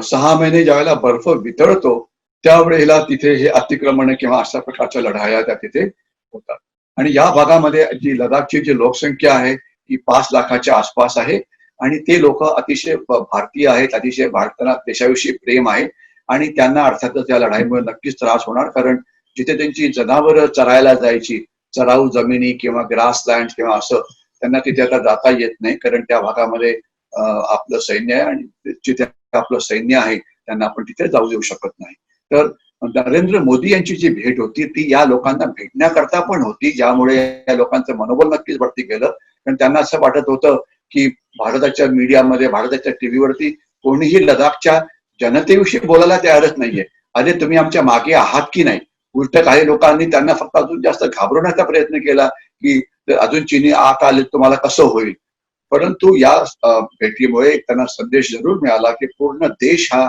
6 महिने ज्यावेळेला बर्फ वितळतो त्यावेळेला तिथे हे अतिक्रमण किंवा अशा प्रकारच्या लढाया त्या तिथे होतात. आणि या भागामध्ये जी लडाखची जी लोकसंख्या आहे ती 5 लाखाच्या आसपास आहे. आणि ते लोक अतिशय भारतीय आहेत, अतिशय भारताला देशाविषयी प्रेम आहे. आणि त्यांना अर्थातच या लढाईमुळे नक्कीच त्रास होणार, कारण जिथे त्यांची जनावरं चरायला जायची, चराऊ जमिनी किंवा ग्रासलँड किंवा असं, त्यांना तिथे आता जाता येत नाही, कारण त्या भागामध्ये आपलं सैन्य आहे आणि जिथे आपलं सैन्य आहे त्यांना आपण तिथे जाऊ देऊ शकत नाही. तर नरेंद्र मोदी यांची जी भेट होती ती या लोकांना भेटण्याकरता पण होती, ज्यामुळे या लोकांचं मनोबल नक्कीच वरती गेलं. कारण त्यांना असं वाटत होतं की भारताच्या मीडियामध्ये, भारताच्या टीव्हीवरती कोणीही लडाखच्या जनतेविषयी बोलायला तयारच नाहीये. अरे तुम्ही आमच्या मागे आहात की नाही? उलट काही लोकांनी त्यांना फक्त अजून जास्त घाबरवण्याचा प्रयत्न केला की अजून चीनी आत आले तुम्हाला कसं होईल. परंतु या भेटीमुळे त्यांना संदेश जरूर मिळाला की पूर्ण देश हा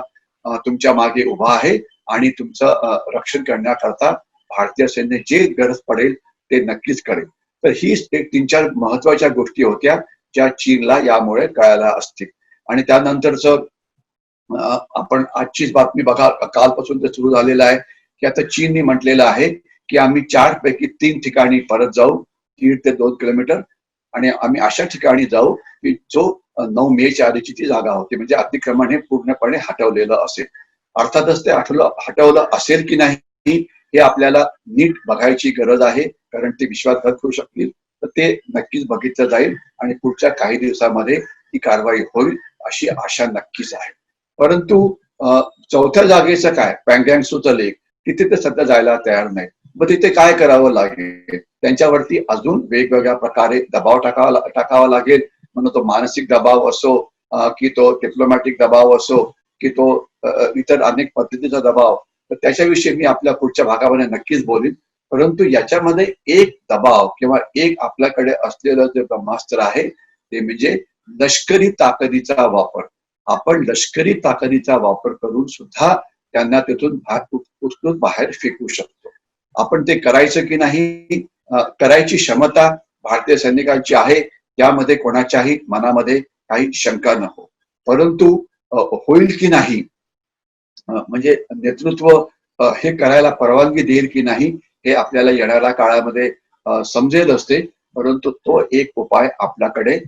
तुमच्या मागे उभा आहे आणि तुमचं रक्षण करण्याकरता भारतीय सैन्य जे गरज पडेल ते नक्कीच करेल. तर ही 3-4 महत्वाच्या गोष्टी होत्या ज्या चीनला यामुळे कळायला असतील. आणि त्यानंतरच आपण आजचीच बातमी बघा, कालपासून ते सुरू झालेलं आहे की आता चीनने म्हटलेलं आहे की आम्ही 4 पैकी 3 ठिकाणी परत जाऊ, 1.5 ते 2 किलोमीटर, आणि आम्ही अशा ठिकाणी जाऊ की जो 9 मेच्या आधीची ती जागा होती, म्हणजे अतिक्रमण हे पूर्णपणे हटवलेलं असेल. अर्थातच ते हटवलं असेल की नाही हे आपल्याला नीट बघायची गरज आहे, कारण ते विश्वासघात करू शकतील. तर ते नक्कीच बघितलं जाईल आणि पुढच्या काही दिवसामध्ये ही कारवाई होईल अशी आशा नक्कीच आहे. परंतु चौथ्या जागेचं काय, पँगँग सुचं लेक, तिथे ते सध्या जायला तयार नाही. मग तिथे काय करावं लागेल, त्यांच्यावरती अजून वेगवेगळ्या प्रकारे दबाव टाकावा लागेल. म्हणून तो मानसिक दबाव असो की तो डिप्लोमॅटिक दबाव असो की तो इतर अनेक पद्धतीचा दबाव, तर त्याच्याविषयी मी आपल्या पुढच्या भागामध्ये नक्कीच बोलीन. परंतु याच्यामध्ये एक दबाव किंवा एक आपल्याकडे असलेलं जे ब्रह्मास्त्र आहे ते म्हणजे लष्करी ताकदीचा वापर. आपण लष्करी ताकदीचा वापर करून सुद्धा त्यांना तिथून उचलून बाहेर फेकू शकतो. आपण ते करायचं की नाही, करायची क्षमता भारतीय सैनिकांची आहे, यामध्ये कोणाच्याही मनामध्ये काही शंका नको. परंतु होईल की नाही, म्हणजे नेतृत्व हे करायला परवानगी देईल की नाही हे आपल्याला येणाऱ्या काळामध्ये समजेल असते. परंतु तो एक उपाय आपल्याकडे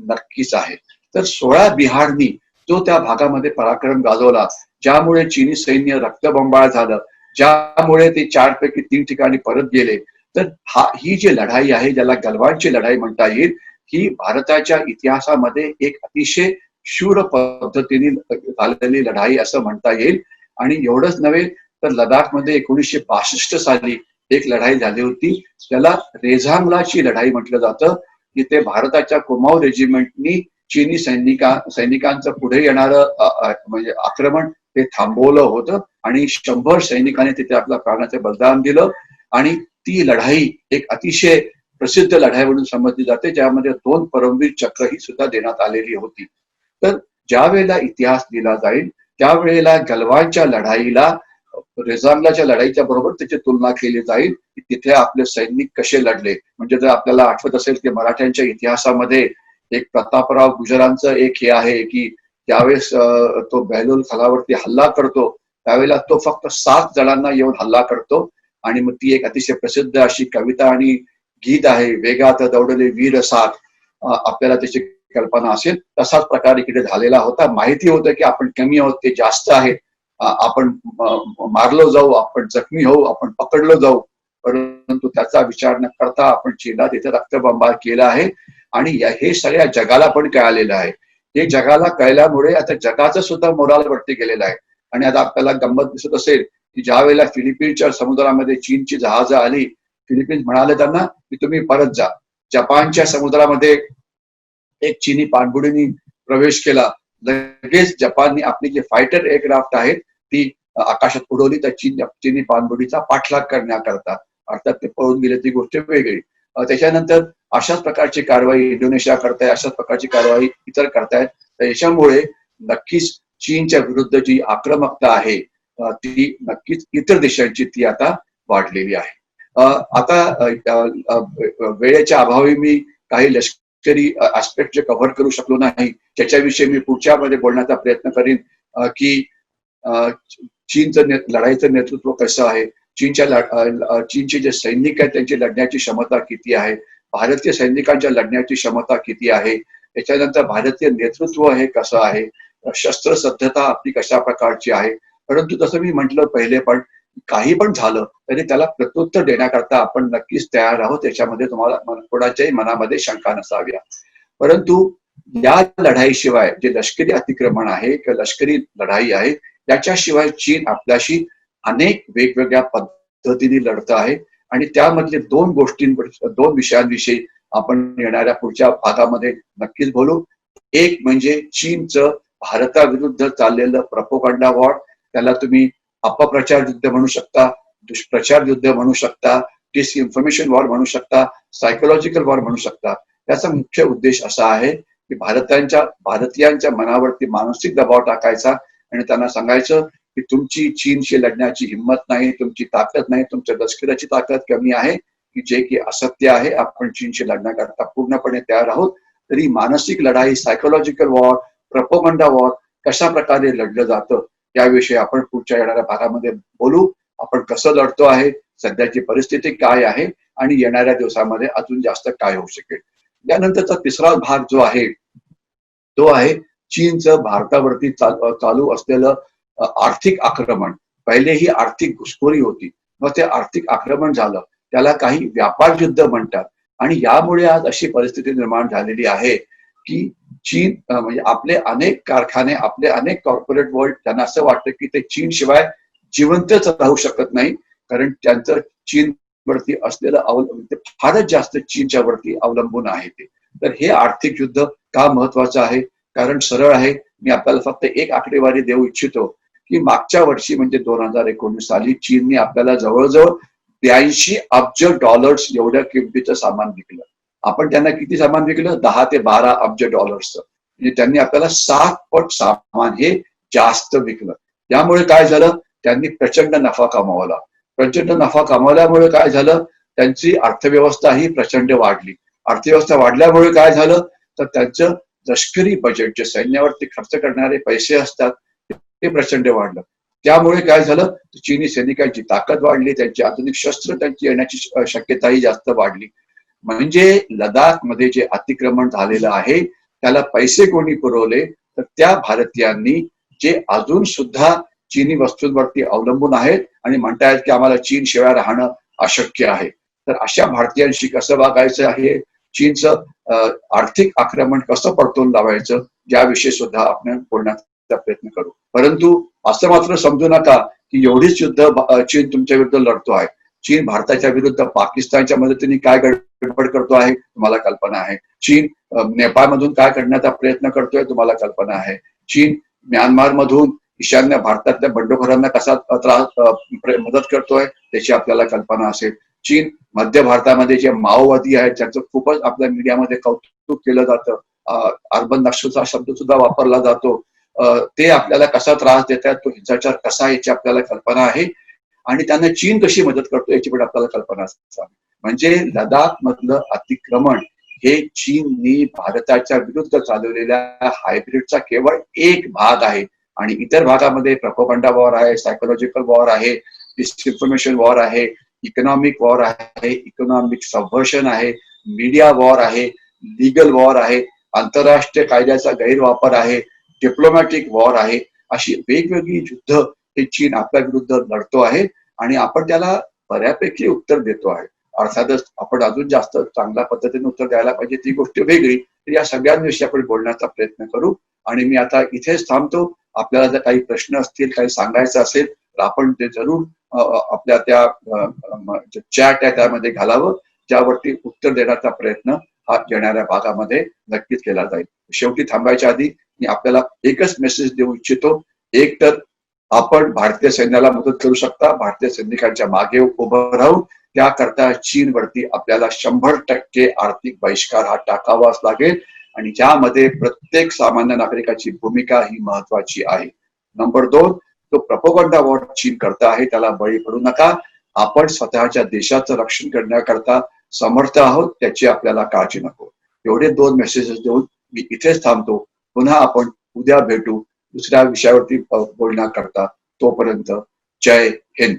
नक्कीच आहे. तर 16 बिहारनी जो त्या भागामध्ये पराक्रम गाजवला, ज्यामुळे चीनी सैन्य रक्तबंबाळ झालं, ज्यामुळे ते 4 पैकी 3 ठिकाणी परत गेले, तर ही जी लढाई आहे, ज्याला गलवानची लढाई म्हणता येईल, ही भारताच्या इतिहासामध्ये एक अतिशय शूर पद्धतीने झालेली लढाई असं म्हणता येईल. आणि एवढंच नव्हे तर लडाखमध्ये 1962 साली एक लढाई झाली होती, त्याला रेझांगलाची लढाई म्हटलं जातं. तिथे भारताच्या कुमाऊ रेजिमेंटनी चीनी सैनिकांचं पुढे येणारं म्हणजे आक्रमण ते थांबवलं होतं आणि 100 सैनिकांनी तिथे आपल्या प्राणाचे बलिदान दिलं. आणि ती लढाई एक अतिशय प्रसिद्ध लढाई म्हणून समजली जाते, ज्यामध्ये 2 परमवीर चक्र ही सुद्धा देण्यात आलेली होती. तर ज्या वेळेला इतिहास लिहिला जाईल त्यावेळेला गलवानच्या लढाईला रेझांगलाच्या लढाईच्या बरोबर त्याची तुलना केली जाईल की तिथे आपले सैनिक कसे लढले. म्हणजे जर आपल्याला आठवत असेल की मराठ्यांच्या इतिहासामध्ये एक प्रतापराव गुजरांचं एक हे आहे की त्यावेळेस तो बहलोल खानावरती हल्ला करतो, त्यावेळेला तो फक्त 7 जणांना येऊन हल्ला करतो. आणि मग ती एक अतिशय प्रसिद्ध अशी कविता आणि गीत आहे, वेगात दौडले वीर 7. आपल्याला त्याची कल्पना असेल. तसाच प्रकार इकडे झालेला होता. माहिती होतं की आपण कमी आहोत, ते जास्त आहेत, आपण मारलो जाऊ, आपण जखमी होऊ, आपण पकडलो जाऊ. परंतु त्याचा विचार न करता आपण चीनला तिथे रक्तबंबाळ केला आहे. आणि हे सगळ्या जगाला पण कळालेलं आहे. हे जगाला कळल्यामुळे आता जगाचं सुद्धा मोराल वरती गेलेलं आहे. आणि आता आपल्याला गंमत दिसत असेल की ज्या वेळेला फिलिपिन्सच्या समुद्रामध्ये चीनची जहाजं आली, फिलिपिन्स म्हणाले त्यांना की तुम्ही परत जा. जपानच्या समुद्रामध्ये एक चीनी पाणबुडीने प्रवेश केला, लगेच जपानने आपली जी फायटर एअरक्राफ्ट आहेत ती आकाशात उडवली त्या चीनी पाणबुडीचा पाठलाग करण्याकरता. अर्थात ते पळून गेले ती गोष्ट वेगळी. त्याच्यानंतर अशाच प्रकारची कारवाई इंडोनेशिया करताय, अशाच प्रकारची कारवाई इतर करतायत. तर याच्यामुळे नक्कीच चीनच्या विरुद्ध जी आक्रमकता आहे ती नक्कीच इतर देशांची ती आता वाढलेली आहे. आता वेळेच्या अभावी मी काही लष्करी ऍस्पेक्ट जे कव्हर करू शकलो नाही त्याच्याविषयी मी पुढच्या मध्ये बोलण्याचा प्रयत्न करीन की चीनचं लढाईचं नेतृत्व कसं आहे, चीनचे जे सैनिक आहेत त्यांची लढण्याची क्षमता किती आहे, भारतीय सैनिकांच्या लढण्याची क्षमता किती आहे, त्याच्यानंतर भारतीय नेतृत्व हे कसं आहे, शस्त्रसज्जता आपली कशा प्रकारची आहे. परंतु तसं मी म्हटलं पहिले पण काही पण झालं तरी त्याला प्रत्युत्तर देण्याकरता आपण नक्कीच तयार आहोत. त्याच्यामध्ये तुम्हाला कोणाच्याही मनामध्ये शंका नसाव्या. परंतु या लढाईशिवाय जे लष्करी अतिक्रमण आहे किंवा लष्करी लढाई आहे त्याच्याशिवाय चीन आपल्याशी अनेक वेगवेगळ्या पद्धतीने लढत आहे. आणि त्यामधले 2 विषयांविषयी आपण येणाऱ्या पुढच्या भागामध्ये नक्कीच बोलू. एक म्हणजे चीनचं भारताविरुद्ध चाललेलं प्रोपगंडा वॉर, त्याला तुम्ही अपप्रचार युद्ध म्हणू शकता, दुष्प्रचार युद्ध म्हणू शकता, डिसइन्फॉर्मेशन वॉर म्हणू शकता, सायकोलॉजिकल वॉर म्हणू शकता. त्याचा मुख्य उद्देश असा आहे की भारतीयांच्या मनावरती मानसिक दबाव टाकायचा आणि त्यांना सांगायचं की तुमची चीनशी लढण्याची हिंमत नाही, तुमची ताकद नाही, तुमच्या लष्कराची ताकद कमी आहे, की जे की असत्य आहे. आपण चीनशी लढण्याकरता पूर्णपणे तयार आहोत. तरी मानसिक लढाई, सायकोलॉजिकल वॉर, प्रोपगंडा वॉर कशा प्रकारे लढलं जातं याविषयी आपण पुढच्या येणाऱ्या भागामध्ये बोलू. आपण कसं लढतो आहे, सध्याची परिस्थिती काय आहे आणि येणाऱ्या दिवसामध्ये अजून जास्त काय होऊ शकेल. यानंतरचा तिसरा भाग जो आहे तो आहे चीनचं भारतावरती चालू असलेलं आर्थिक आक्रमण. पहिले ही आर्थिक घुसखोरी होती, मग ते आर्थिक आक्रमण झालं, त्याला काही व्यापार युद्ध म्हणतात. आणि यामुळे आज अशी परिस्थिती निर्माण झालेली आहे की चीन म्हणजे आपले अनेक कारखाने, आपले अनेक कॉर्पोरेट वर्ल्ड, त्यांना असं वाटतं की ते चीन शिवाय जिवंतच राहू शकत नाही, कारण त्यांचं चीन वरती असलेलं फारच जास्त चीनच्या वरती अवलंबून आहे ते. तर हे आर्थिक युद्ध का महत्वाचं आहे? कारण सरळ आहे, मी आपल्याला फक्त एक आकडेवारी देऊ इच्छितो की मागच्या वर्षी म्हणजे 2019 साली चीनने आपल्याला जवळजवळ 82 अब्ज डॉलर्स एवढ्या किमतीचं सामान विकलं. आपण त्यांना किती सामान विकलं? 10 ते 12 अब्ज डॉलर्सचं. म्हणजे त्यांनी आपल्याला 7 पट सामान हे जास्त विकलं. यामुळे काय झालं? त्यांनी प्रचंड नफा कमावला. प्रचंड नफा कमावल्यामुळे काय झालं? त्यांची अर्थव्यवस्था ही प्रचंड वाढली. अर्थव्यवस्था वाढल्यामुळे काय झालं? तर त्यांचं लष्करी बजेट, जे सैन्यावरती खर्च करणारे पैसे असतात, ते प्रचंड वाढलं. त्यामुळे काय झालं? चीनी सैनिकांची ताकद वाढली, त्यांची आधुनिक शस्त्र त्यांची येण्याची शक्यताही जास्त वाढली. म्हणजे लडाख मध्ये जे अतिक्रमण झालेलं आहे त्याला पैसे कोणी पुरवले? तर त्या भारतीयांनी, जे अजून सुद्धा चीनी वस्तूंवरती अवलंबून आहेत आणि म्हणतायत की आम्हाला चीन शिवाय राहणं अशक्य आहे. तर अशा भारतीयांशी कसं वागायचं आहे, चीनचं आर्थिक आक्रमण कसं पडतून लावायचं, याविषयी सुद्धा आपण बोलण्याचा प्रयत्न करू. परंतु असं मात्र समजू नका की एवढीच युद्ध चीन तुमच्या विरुद्ध लढतो आहे. चीन भारताच्या विरुद्ध पाकिस्तानच्या मदतीने काय गडबड करतो आहे तुम्हाला कल्पना आहे. चीन नेपाळमधून काय करण्याचा प्रयत्न करतोय तुम्हाला कल्पना आहे. चीन म्यानमार मधून ईशान्य भारतातल्या बंडखोरांना कसा मदत करतोय त्याची आपल्याला कल्पना असेल. चीन मध्य भारतामध्ये जे माओवादी आहेत त्याचं खूपच आपल्या मीडियामध्ये कौतुक केलं जातं. अर्बन नक्षलचा शब्द सुद्धा वापरला जातो. ते आपल्याला कसा त्रास देतात, तो हिंसाचार कसा आहे याची आपल्याला कल्पना आहे. आणि त्यांना चीन कशी मदत करतो याची पण आपल्याला कल्पना असावी. म्हणजे लडाख मधलं अतिक्रमण हे चीननी भारताच्या विरुद्ध चालवलेल्या हायब्रिडचा केवळ एक भाग आहे. आणि इतर भागामध्ये प्रोपगंडा वॉर आहे, सायकोलॉजिकल वॉर आहे, डिसइन्फॉर्मेशन वॉर आहे, इकॉनॉमिक वॉर आहे, इकॉनॉमिक सबव्हर्शन आहे, मीडिया वॉर आहे, लीगल वॉर आहे, आंतरराष्ट्रीय कायद्याचा गैरवापर आहे, डिप्लोमॅटिक वॉर आहे. अशी वेगवेगळी युद्ध हे चीन आपल्या विरुद्ध लढतो आहे आणि आपण त्याला बऱ्यापैकी उत्तर देतो आहे. अर्थातच आपण अजून जास्त चांगल्या पद्धतीने उत्तर द्यायला पाहिजे, ती गोष्ट वेगळी. तर या सगळ्यांविषयी आपण बोलण्याचा प्रयत्न करू. आणि मी आता इथेच थांबतो. आपल्याला जर काही प्रश्न असतील, काही सांगायचं असेल तर आपण ते जरूर आपल्या त्या चॅट आहे त्यामध्ये घालावं, ज्यावरती उत्तर देण्याचा प्रयत्न हा येणाऱ्या भागामध्ये नक्कीच केला जाईल. शेवटी थांबायच्या आधी मी आपल्याला एकच मेसेज देऊ इच्छितो. एक तर आपण भारतीय सैन्याला मदत करू शकता. भारतीय सैनिकांच्या मागे उभं राहून त्याकरता चीनवरती आपल्याला 100% आर्थिक बहिष्कार हा टाकावाच लागेल. आणि ज्यामध्ये प्रत्येक सामान्य नागरिकाची भूमिका ही महत्वाची आहे. नंबर 2, तो प्रोपगंडा वॉर चीन करता आहे त्याला बळी पडू नका. आपण स्वतःच्या देशाचं रक्षण करण्याकरता समर्थ आहोत, त्याची आपल्याला काळजी नको. एवढे 2 मेसेजेस देऊन मी इथेच थांबतो. पुन्हा आपण उद्या भेटू दुसऱ्या विषयावरती बोलण्याकरता. तोपर्यंत जय हिंद.